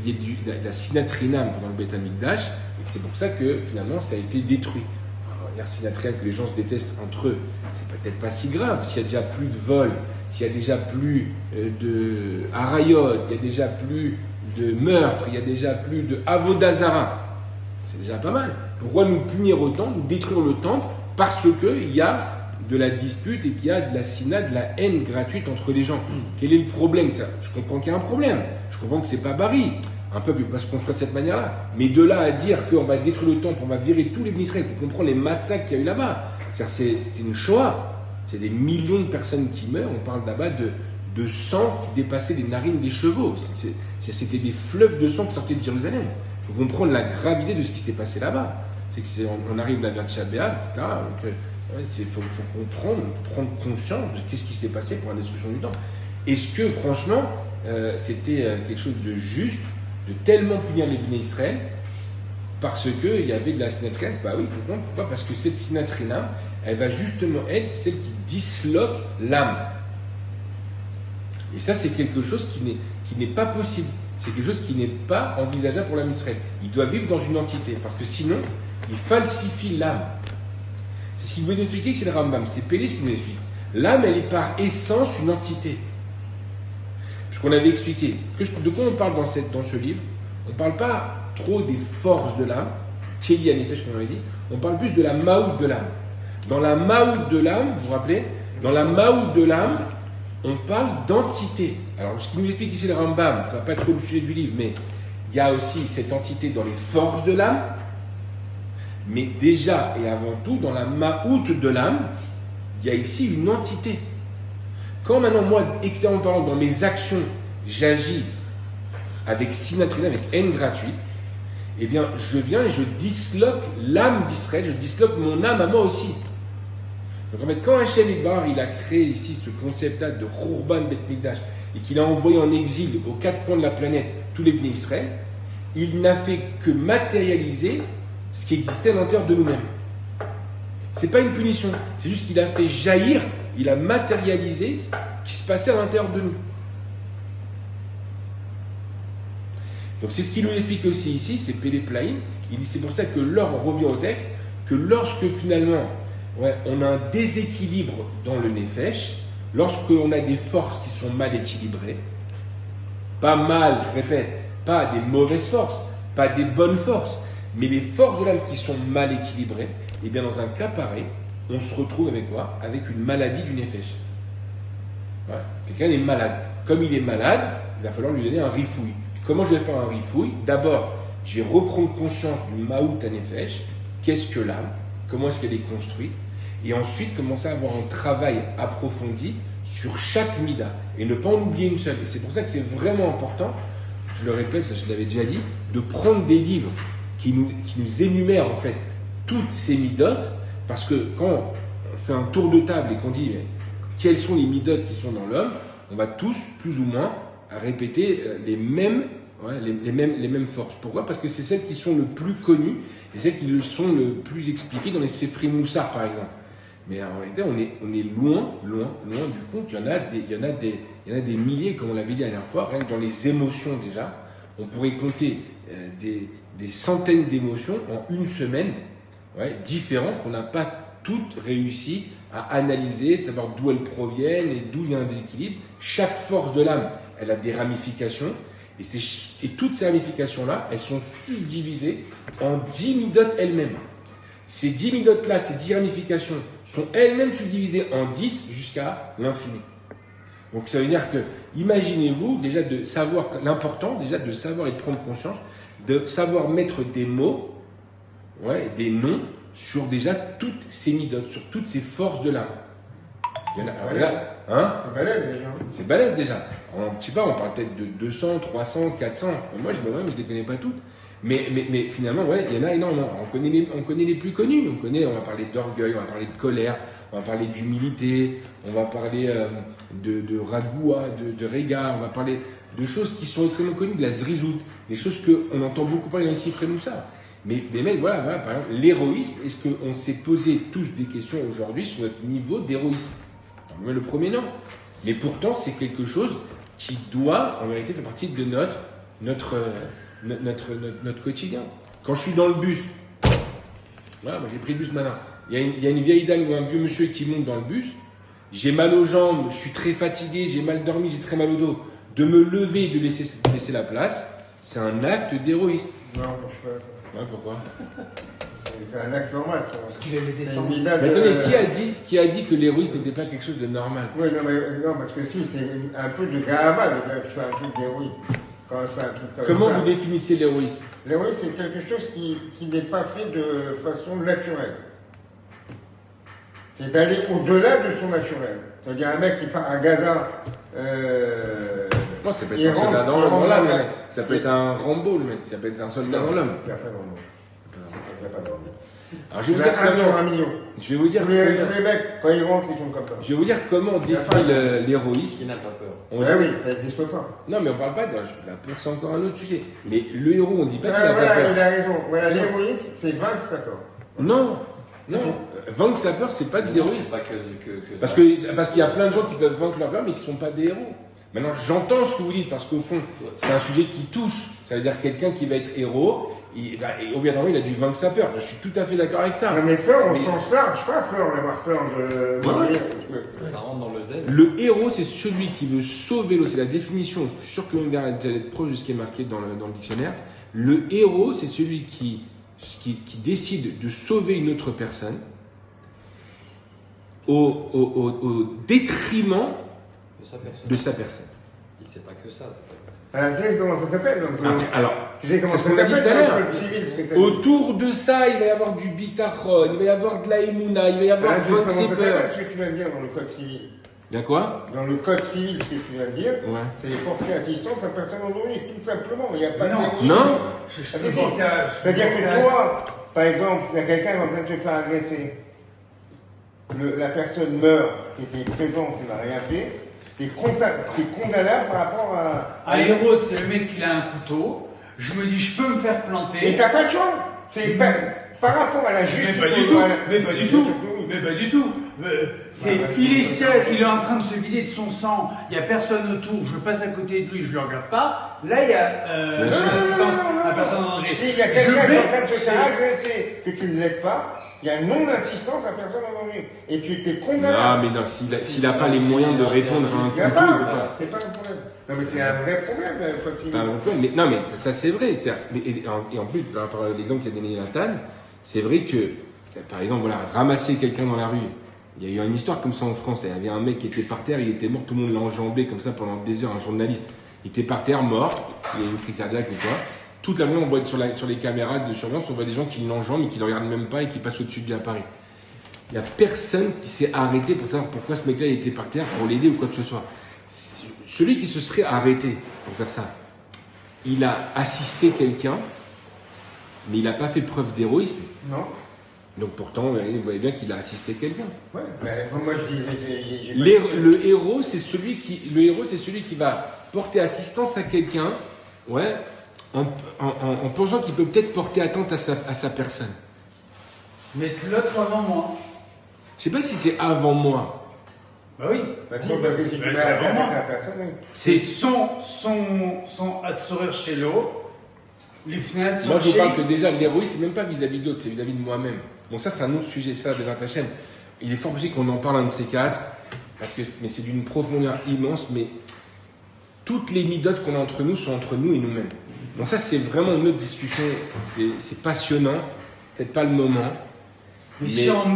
y ait de la sinatrinam pendant le Beth Amikdash, et c'est pour ça que finalement ça a été détruit. Alors, dire sinatrinam que les gens se détestent entre eux, c'est peut-être pas si grave. S'il y a déjà plus de vols, s'il y a déjà plus de harayot, il y a déjà plus de meurtres, il y a déjà plus de avodazara, c'est déjà pas mal. Pourquoi nous punir autant, nous détruire le temple? Parce qu'il y a de la dispute et qu'il y a de la sina, de la haine gratuite entre les gens. Quel est le problème? Ça, je comprends qu'il y a un problème. Je comprends que c'est pas Bari. Un peuple ne peut pas se construire de cette manière-là. Mais de là à dire qu'on va détruire le temple, on va virer tous les Israël, il faut comprendre les massacres qu'il y a eu là-bas. C'est une Shoah. C'est des millions de personnes qui meurent. On parle là-bas de sang qui dépassait les narines des chevaux. C'était des fleuves de sang qui sortaient de Jérusalem. Il faut comprendre la gravité de ce qui s'est passé là-bas. On arrive là vers Tchabéa, etc. Donc, il faut comprendre, prendre conscience de qu'est-ce qui s'est passé pour la destruction du temple. Est-ce que franchement c'était quelque chose de juste de tellement punir les Bnei Israël parce qu'il y avait de la sinatrinam? Bah oui, il faut comprendre pourquoi. Parce que cette sinatrinam, elle va justement être celle qui disloque l'âme. Et ça, c'est quelque chose qui n'est pas possible. C'est quelque chose qui n'est pas envisageable pour l'âme Israël. Il doit vivre dans une entité parce que sinon, il falsifie l'âme. C'est ce qu'il veut nous expliquer, c'est le Rambam. C'est Pélé ce qu'il nous explique. L'âme, elle est par essence une entité. Puisqu'on avait expliqué. De quoi on parle dans ce livre? On ne parle pas trop des forces de l'âme, Kéli Anefesh, comme on avait dit. On parle plus de la maout de l'âme. Dans la maout de l'âme, vous vous rappelez? Dans la maout de l'âme, on parle d'entité. Alors, ce qu'il nous explique ici le Rambam, ça ne va pas être trop le sujet du livre, mais il y a aussi cette entité dans les forces de l'âme. Mais déjà et avant tout, dans la maout de l'âme, il y a ici une entité. Quand maintenant, moi, extérieurement parlant, dans mes actions, j'agis avec sinatrinam, avec haine gratuite, eh bien, je viens et je disloque l'âme d'Israël, je disloque mon âme à moi aussi. Donc en fait, quand Hachem Idbar, il a créé ici ce concept-là de Khurban Bet Mikdash, et qu'il a envoyé en exil aux quatre coins de la planète tous les Bnei Israël, il n'a fait que matérialiser ce qui existait à l'intérieur de nous-mêmes. C'est pas une punition, c'est juste qu'il a fait jaillir, il a matérialisé ce qui se passait à l'intérieur de nous. Donc c'est ce qu'il nous explique aussi ici, c'est Péléplaïm. Il dit c'est pour ça que on revient au texte, que lorsque finalement on a un déséquilibre dans le Nefesh, lorsqu'on a des forces qui sont mal équilibrées, pas mal, je répète, pas des mauvaises forces, pas des bonnes forces, mais les forces de l'âme qui sont mal équilibrées, et bien dans un cas pareil, on se retrouve avec quoi? Avec une maladie du Nefesh. Voilà. Quelqu'un est malade. Comme il est malade, il va falloir lui donner un rifouille. Comment je vais faire un rifouille? D'abord, je vais reprendre conscience du Maout Nefesh. Qu'est-ce que l'âme? Comment est-ce qu'elle est construite? Et ensuite, commencer à avoir un travail approfondi sur chaque mida et ne pas en oublier une seule. Et c'est pour ça que c'est vraiment important, je le répète, ça je l'avais déjà dit, de prendre des livres qui nous énumèrent en fait toutes ces midotes, parce que quand on fait un tour de table et qu'on dit mais, quelles sont les midotes qui sont dans l'homme, on va tous, plus ou moins, répéter les mêmes forces. Pourquoi? Parce que c'est celles qui sont le plus connues et celles qui le sont le plus expliquées dans les Sefri Moussar, par exemple. Mais en réalité, on est loin du compte. Il y en a des milliers, comme on l'avait dit la dernière fois, rien que dans les émotions déjà. On pourrait compter des centaines d'émotions en une semaine, différentes, qu'on n'a pas toutes réussi à analyser, de savoir d'où elles proviennent et d'où il y a un déséquilibre. Chaque force de l'âme, elle a des ramifications. Et toutes ces ramifications-là, elles sont subdivisées en 10 midotes elles-mêmes. Ces 10 midotes-là, ces 10 ramifications, sont elles-mêmes subdivisées en 10 jusqu'à l'infini. Donc ça veut dire que, imaginez-vous déjà de savoir, l'important déjà de savoir et de prendre conscience, de savoir mettre des mots, des noms, sur déjà toutes ces midotes, sur toutes ces forces de l'âme. Il y en a, alors là, C'est balèze déjà. C'est balèze déjà. Je sais pas, on parle peut-être de 200, 300, 400. Moi, je ne les connais pas toutes. Mais finalement, il y en a énormément. On connaît les plus connus. On va parler d'orgueil, on va parler de colère, on va parler d'humilité, on va parler de ragoua, de réga, on va parler de choses qui sont extrêmement connues, de la zrizout, des choses qu'on entend beaucoup parler dans les Sifrei Moussar. Mais voilà, par exemple, l'héroïsme, est-ce qu'on s'est posé tous des questions aujourd'hui sur notre niveau d'héroïsme? Mais le premier, non. Mais pourtant, c'est quelque chose qui doit, en vérité, faire partie de notre quotidien. Quand je suis dans le bus, moi j'ai pris le bus maintenant, il y a une vieille dame ou un vieux monsieur qui monte dans le bus, j'ai mal aux jambes, je suis très fatigué, j'ai mal dormi, j'ai très mal au dos. De me lever et de laisser la place, c'est un acte d'héroïsme. Non, je ne sais pas. Pourquoi? C'est un acte normal. Parce qu'il avait C'est descendu. une mida Mais de- attendez, qui a dit que l'héroïsme n'était pas quelque chose de normal? Oui, non, parce que si, c'est un peu de gahava de faire un truc d'héroïsme. Quand on fait un truc comme Comment ça. vous définissez l'héroïsme? L'héroïsme, c'est quelque chose qui n'est pas fait de façon naturelle. C'est d'aller au-delà de son naturel. C'est-à-dire un mec qui part à Gaza. Non, ça peut il être un soldat rentre dans l'homme, là, mec. Ça peut être un Rambo, le mec. Ça peut être un soldat dans l'homme. Il n'y a pas d'homme. Il n'y a pas d'homme. Alors, je Il vais y vous dire en a un sur un comment. million. Je vais vous dire Tous les comment. mecs, quand ils rentrent, ils sont comme ça. Je vais vous dire comment on Il y a définit pas- l'héroïsme. Qui n'a pas peur? On Ouais, dit- oui, ça n'existe pas. Non, mais on parle pas de la peur, c'est encore un autre sujet. Mais le héros, on dit pas qu'il a pas Voilà, il peur. a raison. Voilà, Non. l'héroïsme, c'est vaincre sa peur. Non. Vaincre sa peur, c'est pas de Non, l'héroïsme. c'est pas que Parce qu'il y a plein de gens qui peuvent vaincre leur peur, mais qui ne sont pas des héros. Maintenant, j'entends ce que vous dites, parce qu'au fond, c'est un sujet qui touche. Ça veut dire quelqu'un qui va être héros, et obligatoirement, il a dû vaincre sa peur. Je suis tout à fait d'accord avec ça. Non, mais peur, au Mais- sens large, pas peur d'avoir peur de Ouais. mourir. ça rentre dans le zèle. Le héros, c'est celui qui veut sauver l'autre. C'est la définition. Je suis sûr que vous allez être proche de ce qui est marqué dans le dictionnaire. Le héros, c'est celui qui décide de sauver une autre personne au détriment De sa personne. de sa personne. C'est pas que ça. C'est pas que ça. Tu sais comment ça s'appelle donc, Après, alors, tu sais comment c'est ce ça qu'on a dit s'appelle tout à l'heure. dans le code civil, ce que t'as dit. Autour de ça, il va y avoir du bitachon, il va y avoir de la émouna, il va y avoir Tu sais comment vaincre ça ses peurs. s'appelle ce que tu viens de dire dans le code civil. Bien quoi? Dans le code civil, ce que tu viens de dire, Ouais. c'est porter assistance à personne endormie, tout simplement. Il n'y a pas de Non. déroute. Non? Je peux porter à- C'est-à-dire que toi, par exemple, il y a quelqu'un qui est en train de te faire agresser. La personne meurt, qui était présente, qui n'a rien fait. T'es condamnable par rapport à. Un héros, c'est le mec qui a un couteau. Je me dis, je peux me faire planter. Mais t'as pas le choix. par rapport à la justice. Mais pas du tout, mais pas du tout, mais pas du tout. Il est seul, il est en train de se vider de son sang, il n'y a personne autour, je passe à côté de lui, je ne le regarde pas. Là, il y a son assistant, la personne en danger. S'il y a quelqu'un qui est en train de se faire agresser, que tu ne l'aides pas, il y a non-assistance à personne en danger. Et tu t'es condamné. Non, mais non, s'il n'a pas les moyens de répondre à un Il n'y a couteau, il ne peut pas, pas. c'est pas un problème. Non, mais c'est un vrai problème, quand il... Pas un problème. Mais, non, mais ça c'est vrai. Et en plus, par rapport à l'exemple qu'a donné Nathan, c'est vrai que, par exemple, voilà, ramasser quelqu'un dans la rue. Il y a eu une histoire comme ça en France. Il y avait un mec qui était par terre, il était mort, tout le monde l'a enjambé comme ça pendant des heures, un journaliste. Il était par terre, mort, il y a eu une crise cardiaque ou quoi. Toute la nuit, on voit sur les caméras de surveillance, on voit des gens qui l'enjambent et qui ne le regardent même pas et qui passent au-dessus de lui à Paris. Il n'y a personne qui s'est arrêté pour savoir pourquoi ce mec-là était par terre, pour l'aider ou quoi que ce soit. Celui qui se serait arrêté pour faire ça, il a assisté quelqu'un, mais il n'a pas fait preuve d'héroïsme. Non. Donc pourtant, vous voyez bien qu'il a assisté quelqu'un. Ouais, mais moi je dis... Le héros, c'est celui qui va porter assistance à quelqu'un, ouais, en pensant qu'il peut peut-être porter atteinte à sa personne. Mettre l'autre avant moi. Je sais pas si c'est avant moi. Bah oui. Parce que si tu mets c'est avant moi. la personne, oui. C'est son Hatzorer chez l'eau, les fenêtres Moi, sont je chez... parle que déjà, l'héroïsme, c'est même pas vis-à-vis de l'autre, c'est vis-à-vis de moi-même. Bon, ça, c'est un autre sujet, ça, de ta chaîne. Il est fort possible qu'on en parle un de ces quatre, mais c'est d'une profondeur immense, mais toutes les midotes qu'on a entre nous sont entre nous et nous-mêmes. Donc ça, c'est vraiment une autre discussion, c'est passionnant, peut-être pas le moment. Mais si en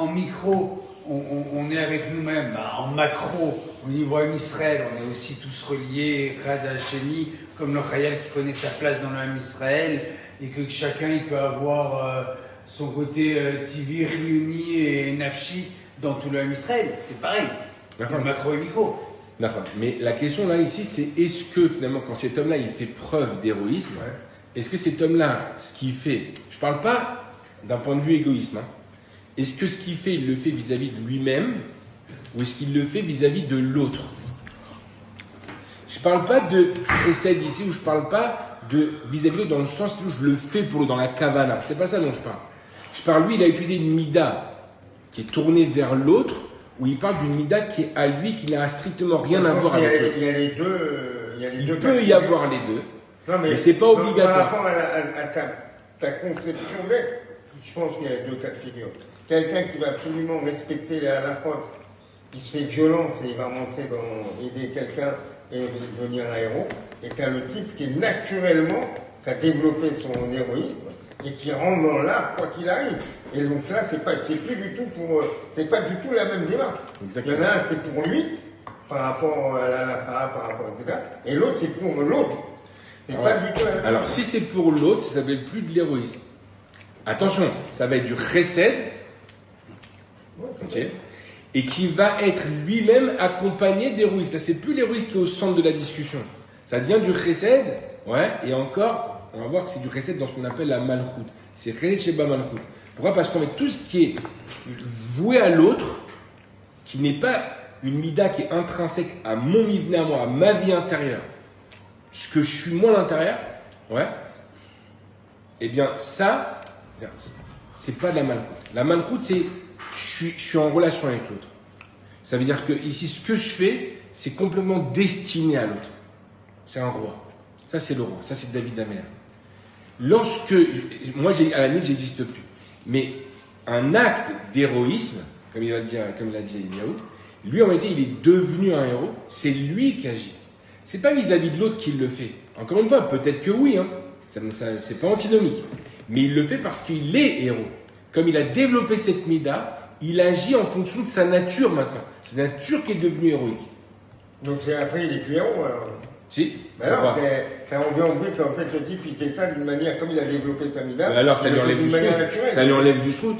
micro, on est avec nous-mêmes, bah, en macro, au niveau en Israël, on est aussi tous reliés, Rad Hacheni, comme le Khayal qui connaît sa place dans le Ham Israël, et que chacun il peut avoir son côté Tivi, Riuni et Nafshi dans tout le Ham Israël. C'est pareil, le macro et micro. D'accord. Mais la question là, ici, c'est est-ce que finalement, quand cet homme-là, il fait preuve d'héroïsme, est-ce que cet homme-là, ce qu'il fait, je parle pas d'un point de vue égoïsme, hein, est-ce que ce qu'il fait, il le fait vis-à-vis de lui-même ou est-ce qu'il le fait vis-à-vis de l'autre? Je parle pas de précède ici ou je parle pas de vis-à-vis de l'autre dans le sens où je le fais pour l'autre, dans la kavana. C'est pas ça dont je parle. Je parle, lui, il a utilisé une mida qui est tournée vers l'autre, où il parle d'une mida qui est à lui, qui n'a strictement rien à voir avec l'autre. Il y a les deux. Il peut y avoir les deux, non, mais c'est pas obligatoire. Par rapport à ta conception d'être, je pense qu'il y a deux cas de figure. Quelqu'un qui va absolument respecter à la fois, qui se fait violence et il va rentrer dans aider quelqu'un et devenir un héros, et tu as le type qui est naturellement, qui a développé son héroïsme et qui rentre dans l'art quoi qu'il arrive. Et donc là, c'est plus du tout c'est pas du tout la même démarche. Exactement. Il y en a un, c'est pour lui, par rapport à la par rapport à etc. Et l'autre, c'est pour l'autre. C'est pas du tout la même. Alors, si c'est pour l'autre, ça s'appelle plus de l'héroïsme. Attention, ça va être du chesed, ok, et qui va être lui-même accompagné d'héroïsme. Là, c'est plus l'héroïsme qui est au centre de la discussion. Ça devient du chesed, ouais, et encore, on va voir que c'est du chesed dans ce qu'on appelle la malchoute. C'est chesed sheba malchoute. Pourquoi? Parce qu'on met tout ce qui est voué à l'autre, qui n'est pas une mida qui est intrinsèque à mon mivné à moi, à ma vie intérieure, ce que je suis moi à l'intérieur, ouais, eh bien ça, c'est pas de la malchoute. La malchoute, c'est je suis en relation avec l'autre. Ça veut dire que ici, ce que je fais, c'est complètement destiné à l'autre. C'est un roi. Ça, c'est le roi. Ça, c'est David Améler. Moi, à la limite, j'existe plus. Mais un acte d'héroïsme, comme l'a dit Eliaou, lui, en réalité, il est devenu un héros. C'est lui qui agit. C'est pas vis-à-vis de l'autre qu'il le fait. Encore une fois, peut-être que oui, hein. C'est pas antinomique. Mais il le fait parce qu'il est héros. Comme il a développé cette mida, il agit en fonction de sa nature maintenant. C'est la nature qui est devenue héroïque. Donc après, il est plus héros alors. Si. Ben alors, ça revient au but qu'en fait, le type, il fait ça d'une manière, comme il a développé sa mida. Alors, ça lui enlève du manière srout. naturelle. Ça lui enlève du srout.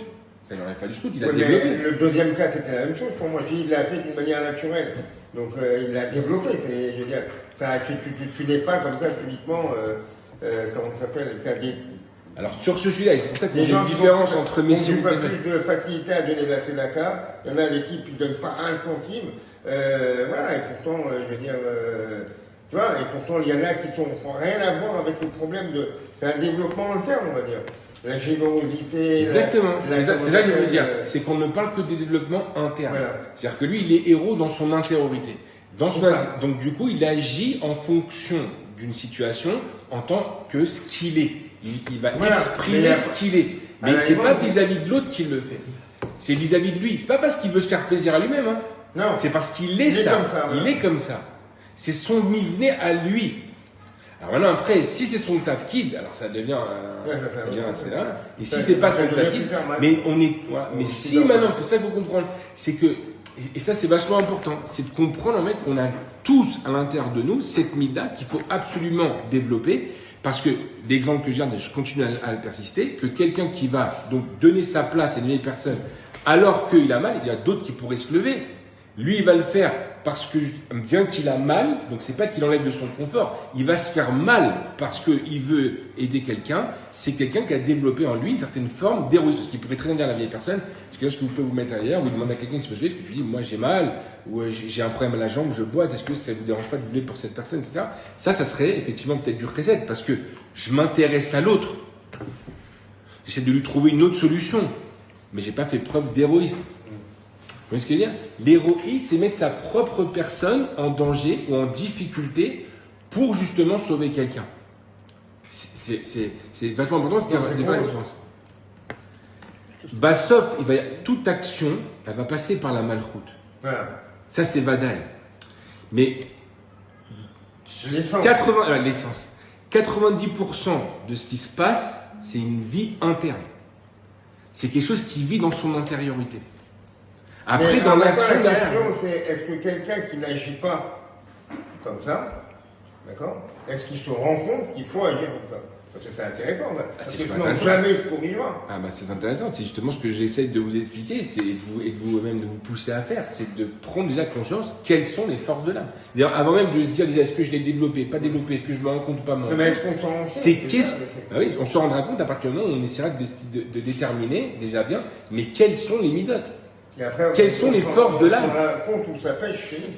Ça lui enlève pas du srout, il a Ouais, développé. mais le deuxième cas, c'était la même chose pour moi. Il l'a fait d'une manière naturelle. Donc, il l'a développé. Je veux dire, tu n'es pas comme ça subitement, comment ça s'appelle, Alors, sur ce sujet-là, c'est pour ça qu'il y les a gens une différence entre ont Messie pas plus de facilité à donner la tzedaka. Il y en a l'équipe qui ne donne pas un centime. Voilà, et pourtant, je veux dire, Tu vois, et pourtant, il y en a qui n'ont rien à voir avec le problème de. C'est un développement interne, on va dire. La générosité. Exactement, c'est là que je veux dire. la- C'est qu'on ne parle que des développements internes. Voilà. C'est-à-dire que lui, il est héros dans son intériorité. Voilà. Donc du coup, il agit en fonction d'une situation en tant que ce qu'il est. Il va Voilà. exprimer Mais ce qu'il est. à Mais la c'est pas limite, vis-à-vis de l'autre qu'il le fait. C'est vis-à-vis de lui. C'est pas parce qu'il veut se faire plaisir à lui-même. Hein. Non. C'est parce qu'il est Il est ça. comme ça, voilà. Il est comme ça. C'est son mi-vené à lui. Alors maintenant, après, si c'est son tafkid, alors ça devient c'est là. Et si c'est pas son tafkid, mais on est, voilà. Mais si maintenant, c'est ça qu'il faut comprendre, c'est que, et ça c'est vachement important, c'est de comprendre en fait qu'on a tous à l'intérieur de nous cette mida qu'il faut absolument développer, parce que l'exemple que je viens, je continue à le persister, que quelqu'un qui va donc donner sa place à une vieille personne alors qu'il a mal, il y a d'autres qui pourraient se lever. Lui, il va le faire parce que, bien qu'il a mal, donc c'est pas qu'il enlève de son confort, il va se faire mal parce qu'il veut aider quelqu'un, c'est quelqu'un qui a développé en lui une certaine forme d'héroïsme. Parce qu'il pourrait très bien dire à la vieille personne, parce que est-ce que vous pouvez vous mettre à l'arrière, ou demander à quelqu'un qui se peut se lever, est-ce que tu dis, moi j'ai mal, ou j'ai un problème à la jambe, je boite, est-ce que ça vous dérange pas de vous lever pour cette personne, etc. Ça serait effectivement peut-être du recette, parce que je m'intéresse à l'autre. J'essaie de lui trouver une autre solution, mais j'ai pas fait preuve d'héroïsme. Vous voyez ce que je veux dire? L'héroïsme, c'est mettre sa propre personne en danger ou en difficulté pour justement sauver quelqu'un. C'est vachement important de faire la différence. Bassof, toute action, elle va passer par la malchoute. Voilà. Ça, c'est Vadaï. Mais L'essence. 90% de ce qui se passe, c'est une vie interne. C'est quelque chose qui vit dans son intériorité. Après, Mais dans en même temps, l'action la derrière. question, c'est est-ce que quelqu'un qui n'agit pas comme ça, d'accord, est-ce qu'il se rend compte qu'il faut agir comme ça? Parce que c'est intéressant, là. Parce c'est que super sinon, intéressant. jamais il se corrigera. Ah bah c'est intéressant, c'est justement ce que j'essaie de vous expliquer, c'est et de vous-même de vous pousser à faire, c'est de prendre déjà conscience quelles sont les forces de l'âme. D'ailleurs, avant même de se dire déjà est-ce que je l'ai développé, pas développé, est-ce que je me rends compte ou pas moi. Non, mais est-ce qu'on s'en rend compte? C'est ça, qu'est-ce. le fait. Ah oui, on se rendra compte à partir du moment où on essaiera de déterminer déjà bien, mais quelles sont les midotes. Et après, Quelles sont les forces de l'âme? On raconte où ça pêche chez nous.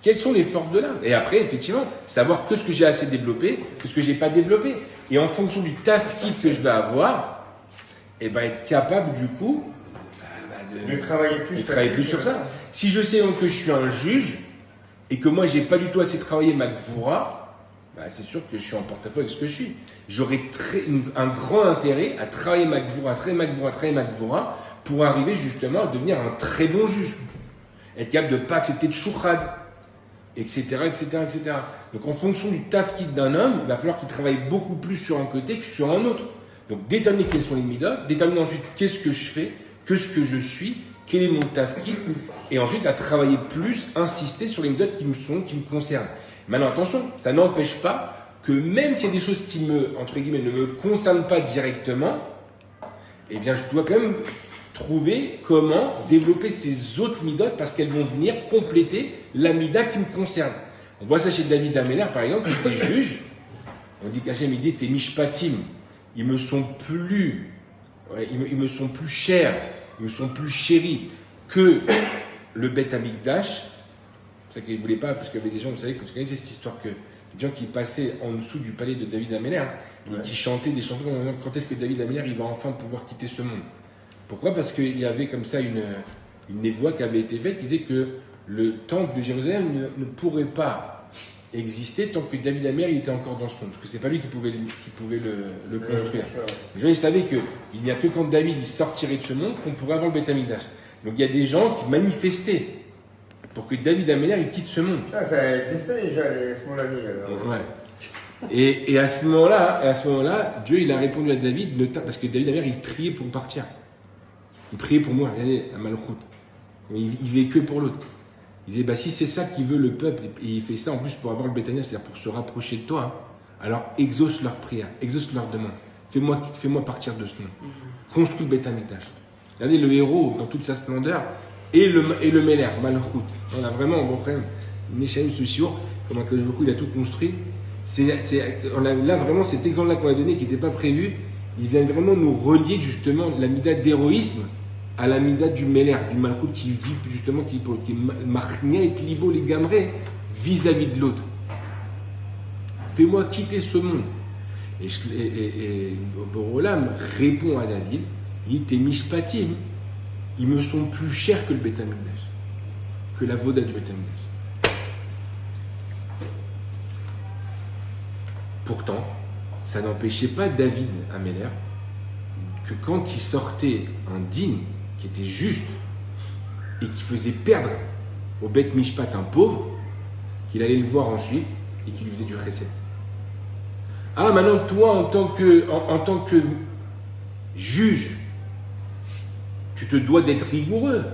Quelles sont les forces de l'âme? Et après, effectivement, savoir que ce que j'ai assez développé, que ce que j'ai pas développé. Et en fonction du tafkid que je vais avoir, et ben être capable du coup De travailler plus. de travailler plus sur ça. Si je sais donc que je suis un juge et que moi j'ai pas du tout assez travaillé ma gvoura, bah, c'est sûr que je suis en porte-à-faux avec ce que je suis. J'aurais un grand intérêt à travailler ma gvoura, travailler ma gvoura pour arriver justement à devenir un très bon juge. Être capable de ne pas accepter de chouchad, etc., etc., etc. Donc en fonction du tafkid d'un homme, il va falloir qu'il travaille beaucoup plus sur un côté que sur un autre. Donc déterminer quelles sont les midotes, déterminer ensuite qu'est-ce que je fais, qu'est-ce que je suis, quel est mon tafkid, et ensuite à travailler plus, insister sur les midotes qui me concernent. Maintenant attention, ça n'empêche pas que même s'il y a des choses qui entre guillemets, ne me concernent pas directement, eh bien je dois quand même trouver comment développer ces autres midotes parce qu'elles vont venir compléter la mida qui me concerne. On voit ça chez David Améler, par exemple, qui était juge. On dit qu'Hachem, il dit, tes mishpatim, ils me sont plus chers, ils me sont plus chéris que le Bet Amikdash. C'est ça qu'il ne voulait pas, parce qu'il y avait des gens, vous savez, vous connaissez cette histoire que des gens qui passaient en dessous du palais de David Améler, et qui chantaient des chansons comme quand est-ce que David Améler il va enfin pouvoir quitter ce monde. Pourquoi? Parce qu'il y avait comme ça une névoie qui avait été faite qui disait que le temple de Jérusalem ne pourrait pas exister tant que David Améler était encore dans ce monde. Parce que c'est pas lui qui pouvait le construire. Les gens ils savaient qu'il n'y a que quand David il sortirait de ce monde qu'on pourrait avoir le Beth Amikdash. Donc il y a des gens qui manifestaient pour que David Améler il quitte ce monde. Ça a existé déjà, les Smolani. Ouais. Et à ce moment-là, Dieu il a répondu à David, parce que David Améler il priait pour partir. Il priait pour moi, regardez, à Malchout. Il vivait que pour l'autre. Il disait, si c'est ça qu'il veut le peuple, et il fait ça en plus pour avoir le bétania, c'est-à-dire pour se rapprocher de toi, alors exauce leur prière, exauce leur demande. Fais-moi partir de ce nom. Construis le Beth Amikdash. Regardez le héros dans toute sa splendeur et le Meler, Malchout. On a vraiment un bon problème. Mishaïm Soussiour, comme un Kodesh Baruch Hu, il a tout construit. On a là vraiment cet exemple-là qu'on a donné qui n'était pas prévu. Il vient vraiment nous relier justement la mida d'héroïsme à la mida du Meler, du Malchout qui vit justement, qui est Marnia et Libo les Gamré vis-à-vis de l'autre. fais-moi quitter ce monde. Et Borolam répond à David, il dit, tes mishpatim, ils me sont plus chers que le Beth Amikdash, que la voda du Beth Amikdash. Pourtant, ça n'empêchait pas David Améler que quand il sortait un digne qui était juste et qui faisait perdre au Beth Mishpat un pauvre, qu'il allait le voir ensuite et qu'il lui faisait du chesed. Ah, maintenant, toi, en tant que juge, tu te dois d'être rigoureux.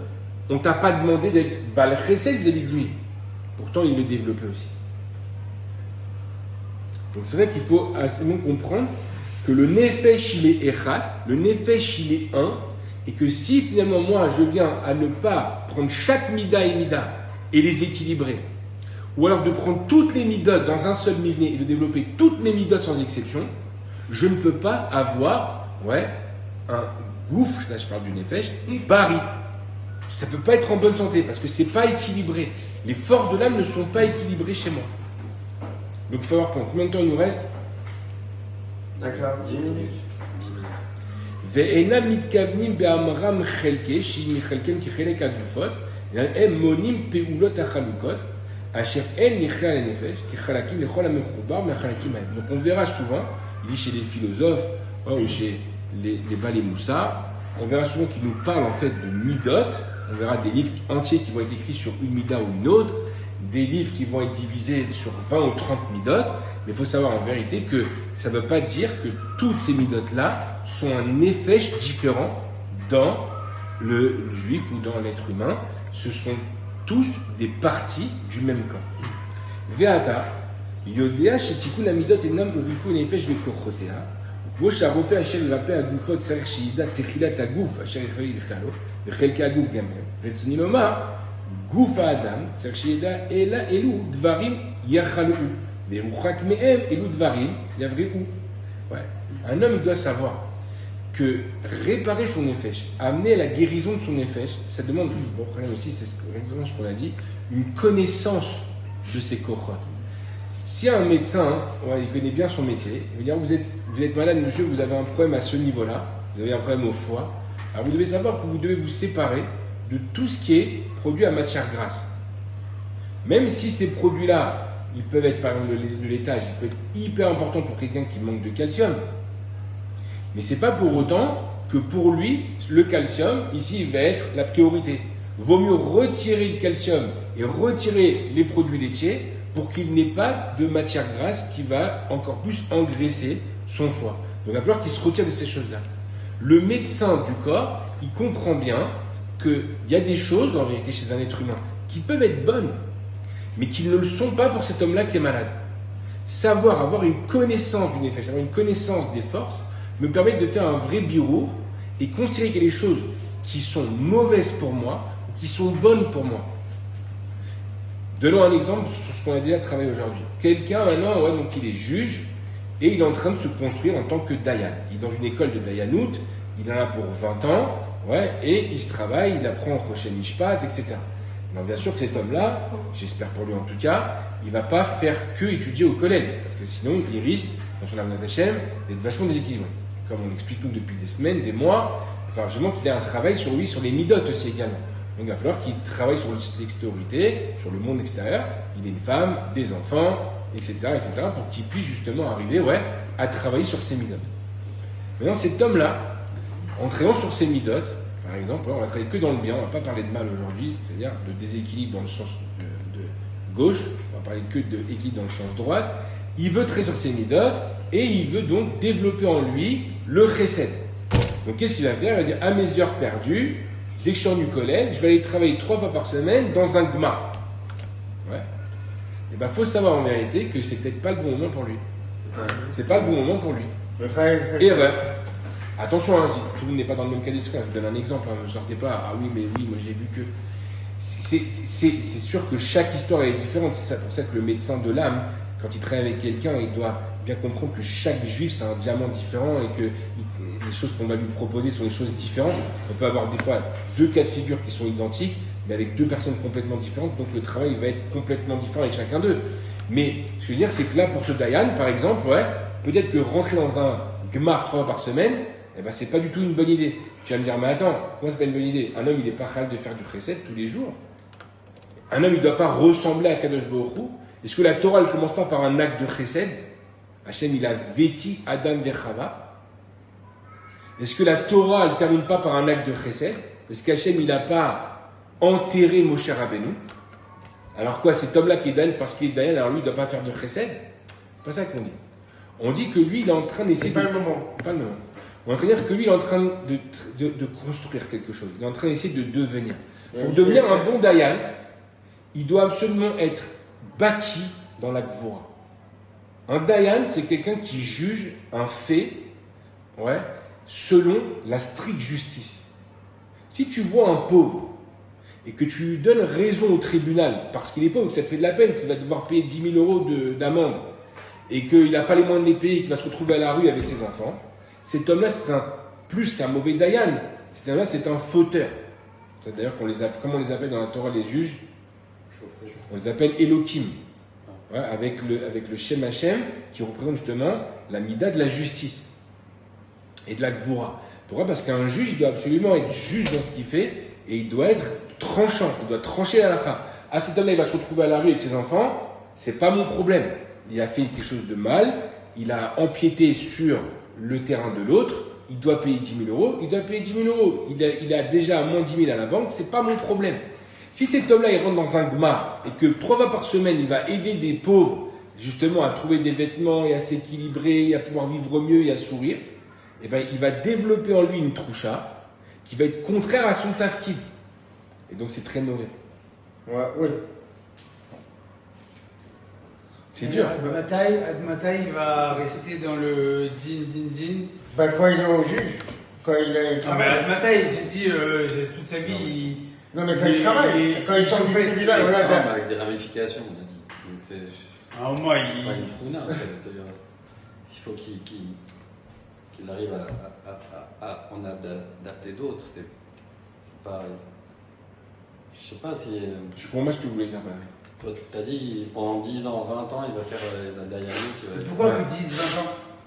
On ne t'a pas demandé d'être bal chesed vis-à-vis de lui. Pourtant, il le développait aussi. Donc, c'est vrai qu'il faut absolument comprendre que le nefesh, il est echad, le nefesh, il est un, et que si finalement, moi, je viens à ne pas prendre chaque mida et les équilibrer, ou alors de prendre toutes les midotes dans un seul mivné et de développer toutes mes midotes sans exception, je ne peux pas avoir un gouffre, là je parle du nefesh, bari. Ça ne peut pas être en bonne santé parce que ce n'est pas équilibré. Les forces de l'âme ne sont pas équilibrées chez moi. Donc il faut voir combien de temps il nous reste. D'accord. 10 minutes. Ve'ena mitkavnim be'amram chelke, she'im chelkem ki chelek agufot, הם מונים פעולות החלוקות אשר אין נכלל לנפש כחלקים לכל המחובר מהחלקים האלה. Donc on verra souvent, il dit chez les philosophes ou chez les Baalei Moussar, on verra souvent qu'ils nous parlent en fait de midot. On verra des livres entiers qui vont être écrits sur une mida ou une autre, des livres qui vont être divisés sur 20 ou 30 midot, mais il faut savoir en vérité que ça ne veut pas dire que toutes ces midot-là sont un nefesh différent dans le juif ou dans l'être humain. Ce sont tous des parties du même corps. Ve'ata, yodea shetikun amidot enam ubifu nefesh ve'kochotea, bo שהרופא אשר ירפא הגופות צריך שידע תחילת הגוף אשר יכול לכללו וחלקי הגוף גם הם. רצוני לומר, גוף האדם צריך שידע אלו דברים יחלו וירוחק מהם אלו דברים יבראו. Un homme doit savoir que réparer son nefesh, amener à la guérison de son nefesh, ça demande, bon, aussi, c'est exactement ce qu'on a dit, une connaissance de ses kochot. Si un médecin, il connaît bien son métier, il va dire vous êtes malade, monsieur, vous avez un problème à ce niveau-là, vous avez un problème au foie, alors vous devez savoir que vous devez vous séparer de tout ce qui est produit à matière grasse. Même si ces produits-là, ils peuvent être par exemple de laitage, ils peuvent être hyper importants pour quelqu'un qui manque de calcium. Mais ce n'est pas pour autant que pour lui, le calcium, ici, il va être la priorité. Vaut mieux retirer le calcium et retirer les produits laitiers pour qu'il n'ait pas de matière grasse qui va encore plus engraisser son foie. Donc il va falloir qu'il se retire de ces choses-là. Le médecin du corps, il comprend bien qu'il y a des choses, en réalité, chez un être humain, qui peuvent être bonnes, mais qui ne le sont pas pour cet homme-là qui est malade. Savoir, avoir une connaissance du nefesh, avoir une connaissance des forces, me permet de faire un vrai birour et considérer qu'il y a des choses qui sont mauvaises pour moi ou qui sont bonnes pour moi. Donnons un exemple sur ce qu'on a déjà travaillé aujourd'hui. Quelqu'un maintenant, donc il est juge et il est en train de se construire en tant que dayan. Il est dans une école de dayanout, il en a pour 20 ans, et il se travaille, il apprend Choshen Mishpat, etc. Alors bien sûr que cet homme-là, j'espère pour lui en tout cas, il ne va pas faire que étudier au collège, parce que sinon il risque, dans son Avodat Hashem, d'être vachement déséquilibré. Comme on l'explique nous depuis des semaines, des mois, il va vraiment qu'il ait un travail sur lui, sur les midotes aussi également. Donc il va falloir qu'il travaille sur l'extériorité, sur le monde extérieur. Il ait une femme, des enfants, etc., pour qu'il puisse justement arriver à travailler sur ses midotes. Maintenant, cet homme-là, en travaillant sur ses midotes, par exemple, on va travailler que dans le bien, on ne va pas parler de mal aujourd'hui, c'est-à-dire de déséquilibre dans le sens de gauche, on va parler que d'équilibre dans le sens droit. Il veut travailler sur ses midotes et il veut donc développer en lui le chesed. Donc qu'est-ce qu'il va faire? Il va dire à mes heures perdues, dès que je sors du collège, je vais aller travailler 3 fois par semaine dans un gma. Et faut savoir en vérité que c'est peut-être pas le bon moment pour lui. C'est pas le bon moment pour lui. Erreur. Attention, je dis, tout le monde n'est pas dans le même cas d'esprit. Je vous donne un exemple, ne sortez pas. Ah oui, mais oui, moi j'ai vu que. C'est sûr que chaque histoire est différente. C'est pour ça que le médecin de l'âme, quand il travaille avec quelqu'un, il doit bien comprendre que chaque juif c'est un diamant différent et que les choses qu'on va lui proposer sont des choses différentes. On peut avoir des fois 2 cas de figure qui sont identiques, mais avec 2 personnes complètement différentes, donc le travail va être complètement différent avec chacun d'eux. Mais ce que je veux dire, c'est que là, pour ce Dayan, par exemple, ouais, peut-être que rentrer dans un Gmar 3 fois par semaine, eh ben, c'est pas du tout une bonne idée. Tu vas me dire, mais attends, moi, c'est pas une bonne idée. Un homme, il n'est pas capable de faire du chesed tous les jours. Un homme, il ne doit pas ressembler à Kadosh Baruch Hu. Est-ce que la Torah ne commence pas par un acte de chesed? Hachem, il a vêti Adam Vechava. Est-ce que la Torah ne termine pas par un acte de chesed? Est-ce qu'Hachem, il n'a pas enterré Moshe Rabbeinu? Alors quoi, cet homme-là qui est Dayan, parce qu'il est Dayan, alors lui, il ne doit pas faire de chesed? C'est pas ça qu'on dit. On dit que lui, il est en train d'essayer de... Pas le moment. Pas le moment. On est en train de dire que lui, il est en train de construire quelque chose. Il est en train d'essayer de devenir. Pour devenir un bon Dayan, il doit absolument être bâti dans la Gvora. Un Dayan, c'est quelqu'un qui juge un fait, ouais, selon la stricte justice. Si tu vois un pauvre et que tu lui donnes raison au tribunal parce qu'il est pauvre, que ça te fait de la peine, qu'il va devoir payer 10 000 euros d'amende et qu'il n'a pas les moyens de les payer, qu'il va se retrouver à la rue avec ses enfants, cet homme-là, c'est plus qu'un mauvais Dayan. Cet homme-là, c'est un fauteur. C'est d'ailleurs comment on les appelle dans la Torah, les juges? On les appelle Elohim. Ouais, avec le Shem Hashem qui représente justement la mida de la justice et de la Gvura. Pourquoi? Parce qu'un juge, il doit absolument être juste dans ce qu'il fait et il doit être tranchant, il doit trancher la halakha. Ah, cet homme-là, il va se retrouver à la rue avec ses enfants, c'est pas mon problème. Il a fait quelque chose de mal, il a empiété sur le terrain de l'autre, il doit payer 10 000 euros, il doit payer 10 000 euros. Il a déjà moins 10 000 à la banque, c'est pas mon problème. Si cet homme-là, il rentre dans un gmar et que 3 fois par semaine, il va aider des pauvres, justement, à trouver des vêtements et à s'équilibrer, et à pouvoir vivre mieux et à sourire, eh ben, il va développer en lui une troucha qui va être contraire à son tafkid. Et donc, c'est très mauvais. Ouais, oui. C'est dur. Admatai, il va rester dans le din. Ben, quand il est au juge, quand il est. Ah, mais Admatai, j'ai dit, toute sa vie, Non, mais quand il travaille, quand il sort du tribunal, Non, voilà. mais avec des ramifications, on a dit. Donc c'est au moins, pas une trouna, en fait. C'est-à-dire, il faut qu'il arrive à en adapter d'autres. C'est pas. Je sais pas si. Je comprends pas ce que vous voulez dire. Bah, oui. Toi, tu as dit pendant 10 ans, 20 ans, il va faire la dynamique. pourquoi vous dites 20 ans?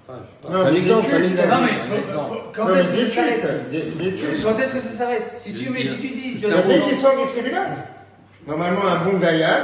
Enfin, je sais Non, pas. Un mais exemple, des un études, exemple. Non, Un mais exemple. quand Non, mais est-ce que des ça s'arrête? études, des études. Quand est-ce que ça s'arrête? Si tu m'étudies, je Mais dès qu'il sort du tribunal. Normalement, un bon gaillard,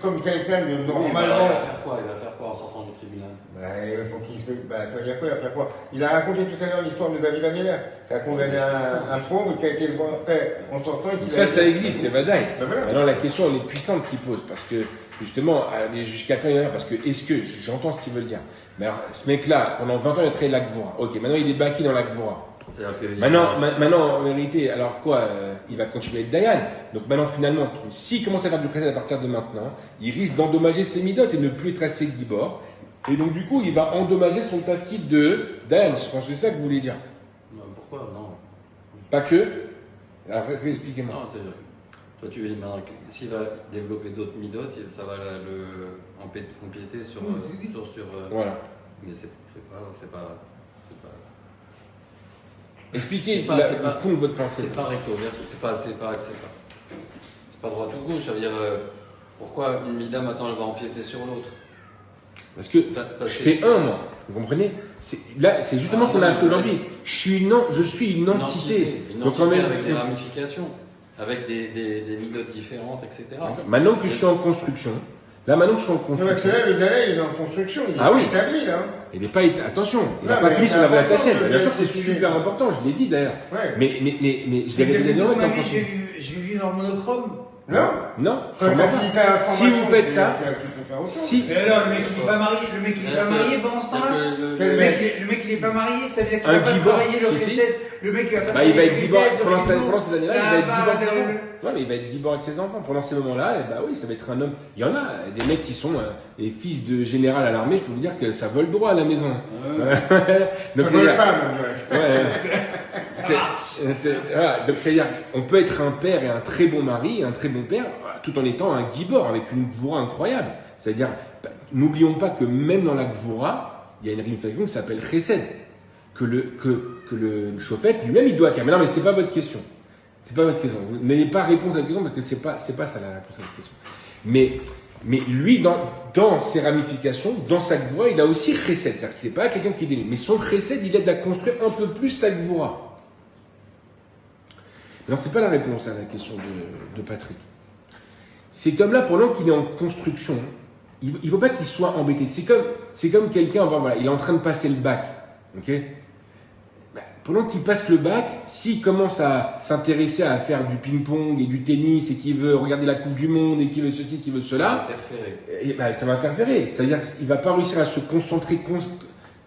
comme quelqu'un de Oui, normalement. il va faire quoi? Il va faire quoi en sortant du tribunal? Il faut qu'il se. Attends, il y a quoi? Il va faire quoi? Il a raconté tout à l'heure l'histoire de David Ameller, qui a condamné un pauvre et qui a été le voir après en sortant. Donc ça existe, c'est Vadaï. Ben voilà. Maintenant, la question, elle est puissante qu'il pose, parce que, justement, jusqu'à quand il va parce que, est-ce que, j'entends ce qu'ils veulent dire, mais alors, ce mec-là, pendant 20 ans, il a traité la Gvora. Ok, maintenant, il est baki dans la Gvora. Maintenant, en vérité, alors quoi, il va continuer à être Dayan. Donc maintenant, finalement, s'il commence à faire du précède à partir de maintenant, il risque d'endommager ses midotes et ne plus être assez Gibor. Et donc, du coup, il va endommager son tafkid de Dayan. Je pense que c'est ça que vous voulez dire. Non, pourquoi? Non. Pas que. Alors, expliquez-moi. Non, c'est. Toi, tu veux dire maintenant que s'il va développer d'autres midotes, ça va empiéter sur. Voilà. Mais c'est pas. Expliquez C'est le fond de votre pensée. C'est pas recto verso, c'est pas droit ou gauche. Ça veut dire pourquoi une mida maintenant elle va empiéter sur l'autre? Parce que je fais un, moi. Vous comprenez? Là, c'est justement ce qu'on a aujourd'hui. Je suis une entité. Donc, avec des ramifications, avec des midotes différentes, etc. Maintenant que je suis en construction, maintenant que je suis en Non, parce que construction. là, le Dalai, il est en construction, il est Ah oui. établi, là. Il n'est pas, attention, il n'a Non, pas mais fini c'est sur la vraie important tachette. de Bien sûr, le c'est préciser. super important, je l'ai dit d'ailleurs. Ouais. Mais je l'ai répété dans le construction. J'ai vu leur monochrome. Non. Non, Quand sûrement t'as fini ta pas. Si formation, vous faites ça, tu peux faire autre chose. si, Et alors, le mec, il est pas marié, pendant ce temps-là? Quel mec? Le mec, il est pas marié, ça veut dire qu'il Un va pas gibor, travailler le si, si. recette. Le mec, il va pas bah, il va travailler être le gibor, recette, pendant ces années-là, il va être gibor avec ses le- enfants. Non, mais il va être gibor avec ses enfants. Pendant ces moments-là, bah oui, ça va être un homme. Il y en a des mecs qui sont des fils de général à l'armée, je peux vous dire que ça vole droit à la maison. Donc, Ça vole pas, même, ouais. Voilà. Donc c'est-à-dire, on peut être un père et un très bon mari, et un très bon père, tout en étant un gibor avec une gvura incroyable. C'est-à-dire, n'oublions pas que même dans la gvura, il y a une ramification qui s'appelle chesed, que le chauffette lui-même il doit faire. Mais non, mais c'est pas votre question. C'est pas votre question. Vous n'avez pas réponse à la question parce que c'est pas ça la réponse à la question. Mais Mais lui, dans ses ramifications, dans sa gvura, il a aussi chesed. C'est-à-dire qu'il n'est pas quelqu'un qui dénigre. Mais son chesed, il aide à construire un peu plus sa gvura. Non, ce n'est pas la réponse à la question de Patrick. Cet homme-là, pendant qu'il est en construction, il ne faut pas qu'il soit embêté. C'est comme quelqu'un, voilà, il est en train de passer le bac. Okay, pendant qu'il passe le bac, s'il commence à s'intéresser à faire du ping-pong et du tennis et qu'il veut regarder la Coupe du Monde et qu'il veut ceci, qu'il veut cela, ça va interférer. C'est-à-dire qu'il ne va pas réussir à se concentrer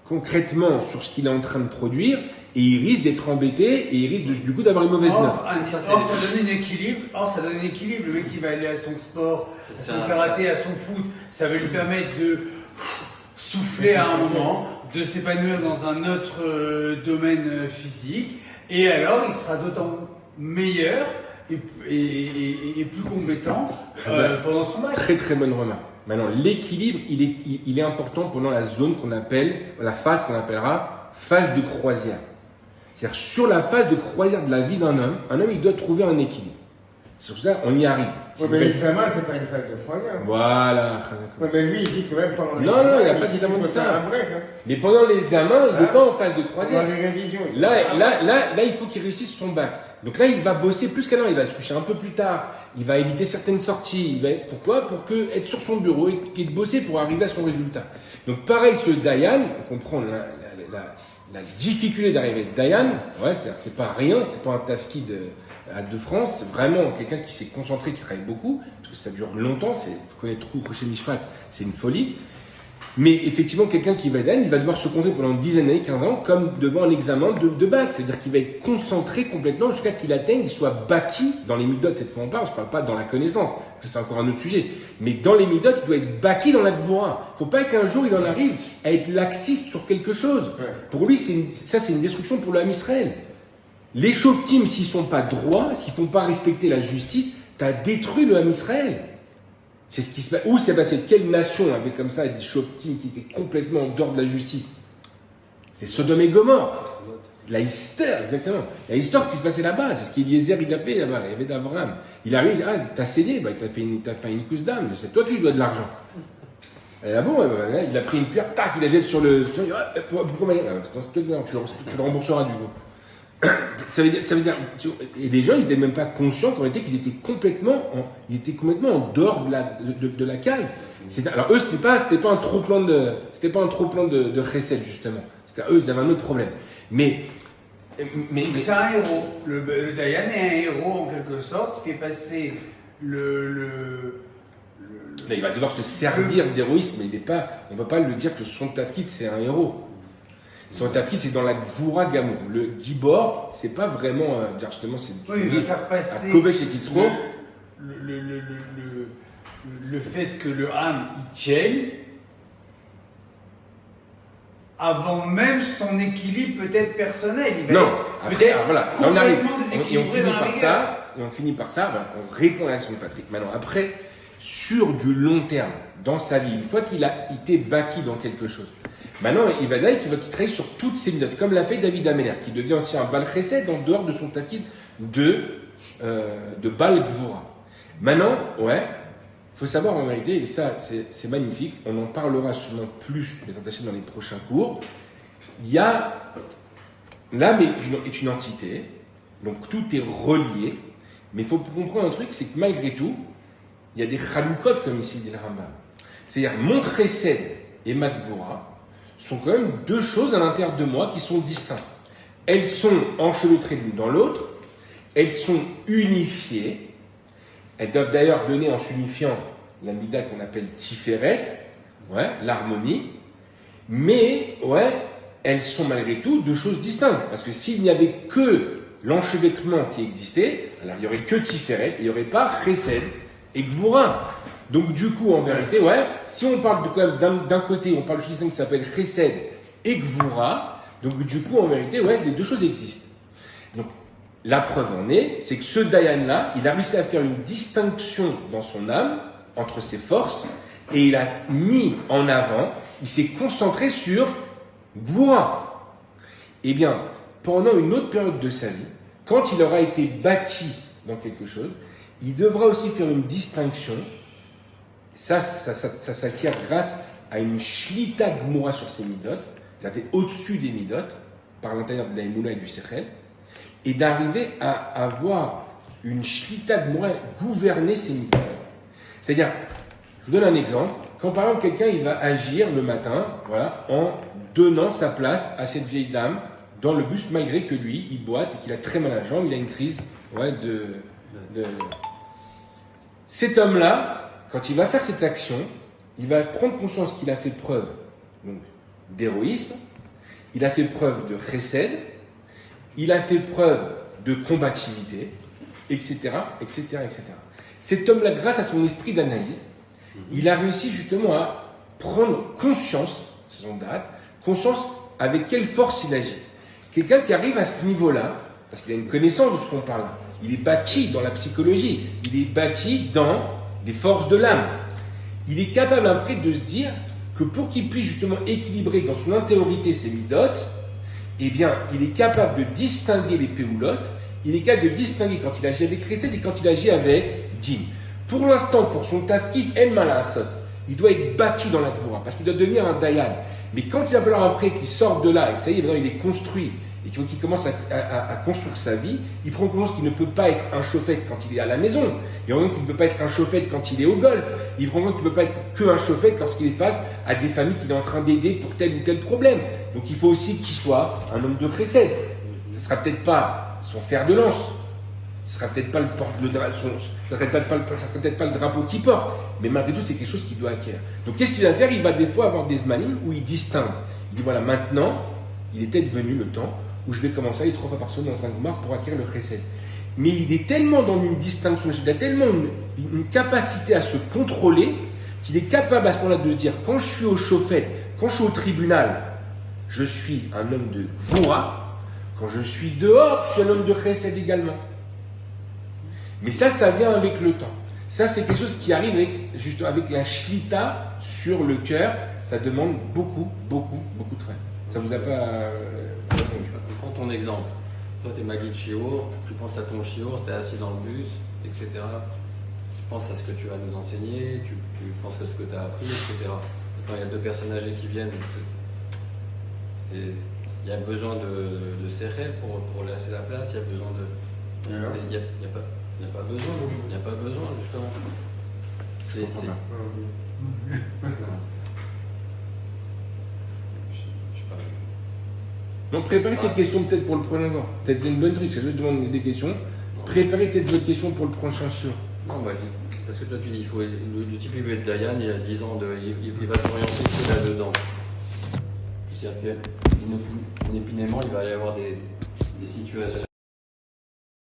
concrètement sur ce qu'il est en train de produire et il risque d'être embêté et il risque du coup d'avoir une mauvaise note. Ça donne un équilibre. Ça donne un équilibre. Le mec qui va aller à son sport, à son karaté, à son foot, ça va lui permettre de souffler à un moment, de s'épanouir dans un autre domaine physique, et alors il sera d'autant meilleur et plus compétent pendant son match. Très très bonne remarque. Maintenant, l'équilibre, il est important pendant la zone qu'on appelle, la phase qu'on appellera phase de croisière. C'est-à-dire sur la phase de croisière de la vie d'un homme, il doit trouver un équilibre. Sur ça, on y arrive. Ouais, mais l'examen, c'est pas une phase de croisière. Voilà. Ouais, mais lui, il dit que même pendant l'examen. Non, il n'y a pas d'évidemment de ça. Mais pendant l'examen, il n'est pas en phase de croisière. Pendant les révisions. Là, il faut qu'il réussisse son bac. Donc là, il va bosser plus qu'avant. Il va se coucher un peu plus tard. Il va éviter certaines sorties. Pourquoi ? Pour être sur son bureau et bosser pour arriver à son résultat. Donc pareil, ce Dayan, on comprend la difficulté d'arriver à Dayan. Ouais, c'est pas rien. C'est pas un tafki de France, c'est vraiment quelqu'un qui s'est concentré, qui travaille beaucoup, parce que ça dure longtemps, faut connaître tout Rocher Mishpat, c'est une folie. Mais effectivement, quelqu'un qui va être il va devoir se concentrer pendant 10 années, 15 ans, comme devant un examen de bac. C'est-à-dire qu'il va être concentré complètement jusqu'à qu'il atteigne, qu'il soit baki dans les midot, cette fois on parle, je ne parle pas dans la connaissance, parce que c'est encore un autre sujet. Mais dans les midot, il doit être baki dans la gvora. Il ne faut pas qu'un jour il en arrive à être laxiste sur quelque chose. Pour lui, c'est une destruction pour le Ham Israël. Les shoftim, s'ils ne sont pas droits, s'ils ne font pas respecter la justice, tu as détruit le Ham Israël. C'est ce qui se passe. Où c'est passé ? Quelle nation avait comme ça des shoftim qui étaient complètement en dehors de la justice ? C'est Sodome et Gomorre. La histoire, exactement. La histoire qui se passait là-bas, c'est ce qu'Eliezer il a fait là-bas. Il y avait d'Abraham. Il arrive, il dit, t'as cédé, t'as fait une couche d'âme, c'est toi qui lui dois de l'argent. Et bon, il a pris une pierre, tac, il la jette sur le. Pourquoi tu le rembourseras du coup. Ça veut dire, et les gens, ils n'étaient même pas conscients qu'ils étaient complètement en dehors de la case. Alors eux, c'était pas un trop plan de chesed justement. Eux, ils avaient un autre problème. Mais c'est un héros. Le Dayan est un héros en quelque sorte, qui fait passer il va devoir se servir d'héroïsme, mais on ne peut pas lui dire que son tafkid c'est un héros. Son tafkid, c'est dans la Gvura Gamur. Le Gibor, c'est pas vraiment, justement, c'est il va faire passer à Kovesh et Tisro. Le fait que le Ham il tienne avant même son équilibre peut-être personnel. Après, voilà, on arrive, et on finit par ça, voilà, on répond à l'action de Patrick. Maintenant, après, sur du long terme, dans sa vie, une fois qu'il a été baki dans quelque chose, maintenant, il va dire qu'il travaille sur toutes ses minutes, comme l'a fait David Ameller, qui devient aussi un Bal Chesed en dehors de son tafkid de Bal Gvura. Maintenant, il faut savoir en vérité, et ça c'est magnifique, on en parlera sûrement plus dans les prochains cours. L'âme est une entité, donc tout est relié, mais il faut comprendre un truc, c'est que malgré tout, il y a des chalukot, comme ici dit le Rambam. C'est-à-dire, mon chesed et ma gvura sont quand même deux choses à l'intérieur de moi qui sont distinctes. Elles sont enchevêtrées l'une dans l'autre, elles sont unifiées, elles doivent d'ailleurs donner en s'unifiant la mida qu'on appelle tiferet, l'harmonie, mais elles sont malgré tout deux choses distinctes, parce que s'il n'y avait que l'enchevêtrement qui existait, alors il n'y aurait que tiferet, il n'y aurait pas chesed et gvura. Donc du coup, en vérité, si on parle d'un côté, on parle de chose qui s'appelle chesed et gvura, donc du coup, en vérité, les deux choses existent. Donc la preuve en est, c'est que ce Dayan-là, il a réussi à faire une distinction dans son âme entre ses forces, et il a mis en avant, il s'est concentré sur gvura. Eh bien, pendant une autre période de sa vie, quand il aura été bâti dans quelque chose, il devra aussi faire une distinction Ça s'acquiert grâce à une shlita gmura sur ses midot, c'est-à-dire au-dessus des midot, par l'intérieur de la Emouna et du Sechel, et d'arriver à avoir une shlita gmura gouverner ses midot. C'est-à-dire, je vous donne un exemple, quand par exemple quelqu'un il va agir le matin, voilà, en donnant sa place à cette vieille dame dans le bus, malgré que lui, il boite et qu'il a très mal à la jambe, il a une crise de... Cet homme-là, quand il va faire cette action, il va prendre conscience qu'il a fait preuve donc, d'héroïsme, il a fait preuve de chesed, il a fait preuve de combativité, etc., etc., etc. Cet homme-là, grâce à son esprit d'analyse, il a réussi justement à prendre conscience, c'est son date, conscience avec quelle force il agit. Quelqu'un qui arrive à ce niveau-là, parce qu'il a une connaissance de ce qu'on parle, il est bâti dans la psychologie, il est bâti dans les forces de l'âme. Il est capable après de se dire que pour qu'il puisse justement équilibrer dans son intériorité ses midot, eh bien, il est capable de distinguer les péoulotes, il est capable de distinguer quand il agit avec Chesed et quand il agit avec Din. Pour l'instant, pour son tafkid, El Malasot, il doit être bâti dans la Gvura, parce qu'il doit devenir un Dayan. Mais quand il va falloir après qu'il sorte de là, et que ça y est, maintenant il est construit, et qu'il faut qu'il commence à construire sa vie, il prend conscience qu'il ne peut pas être un chauffette quand il est à la maison, il prend conscience qu'il ne peut pas être un chauffette quand il est au golf, il prend conscience qu'il ne peut pas être qu'un chauffette lorsqu'il est face à des familles qu'il est en train d'aider pour tel ou tel problème. Donc il faut aussi qu'il soit un homme de précède. Ce ne sera peut-être pas son fer de lance, ce ne sera peut-être pas le drapeau qu'il porte, mais malgré tout c'est quelque chose qu'il doit acquérir. Donc qu'est-ce qu'il va faire? Il va des fois avoir des zmanim où il distingue. Il dit voilà, maintenant, il était devenu le temps où je vais commencer à aller 3 fois par semaine dans un goumar pour acquérir le chesed. Mais il est tellement dans une distinction, il a tellement une capacité à se contrôler qu'il est capable à ce moment-là de se dire quand je suis au chauffette, quand je suis au tribunal, je suis un homme de Gvura, quand je suis dehors, je suis un homme de chesed également. Mais ça vient avec le temps. Ça, c'est quelque chose qui arrive avec la shlita sur le cœur. Ça demande beaucoup de travail. Ça vous a pas répondu? Prends ton exemple. Toi, tu es Magid Shiur, tu penses à ton Shiur, tu es assis dans le bus, etc. Tu penses à ce que tu vas nous enseigner, tu penses à ce que tu as appris, etc. Quand il y a 2 personnes âgées qui viennent, il y a besoin de serrer pour laisser la place, il y a besoin de... Il n'y a pas besoin, justement. C'est... Donc préparez cette question peut-être pour le prochain jour. Peut-être une bonne truc, je vais demander des questions. Préparez peut-être votre question pour le prochain show. Non, parce que toi tu dis, il faut, le type il veut être Dayan, il y a 10 ans, il va s'orienter que là-dedans. C'est-à-dire qu'inopinément, il va y avoir des situations.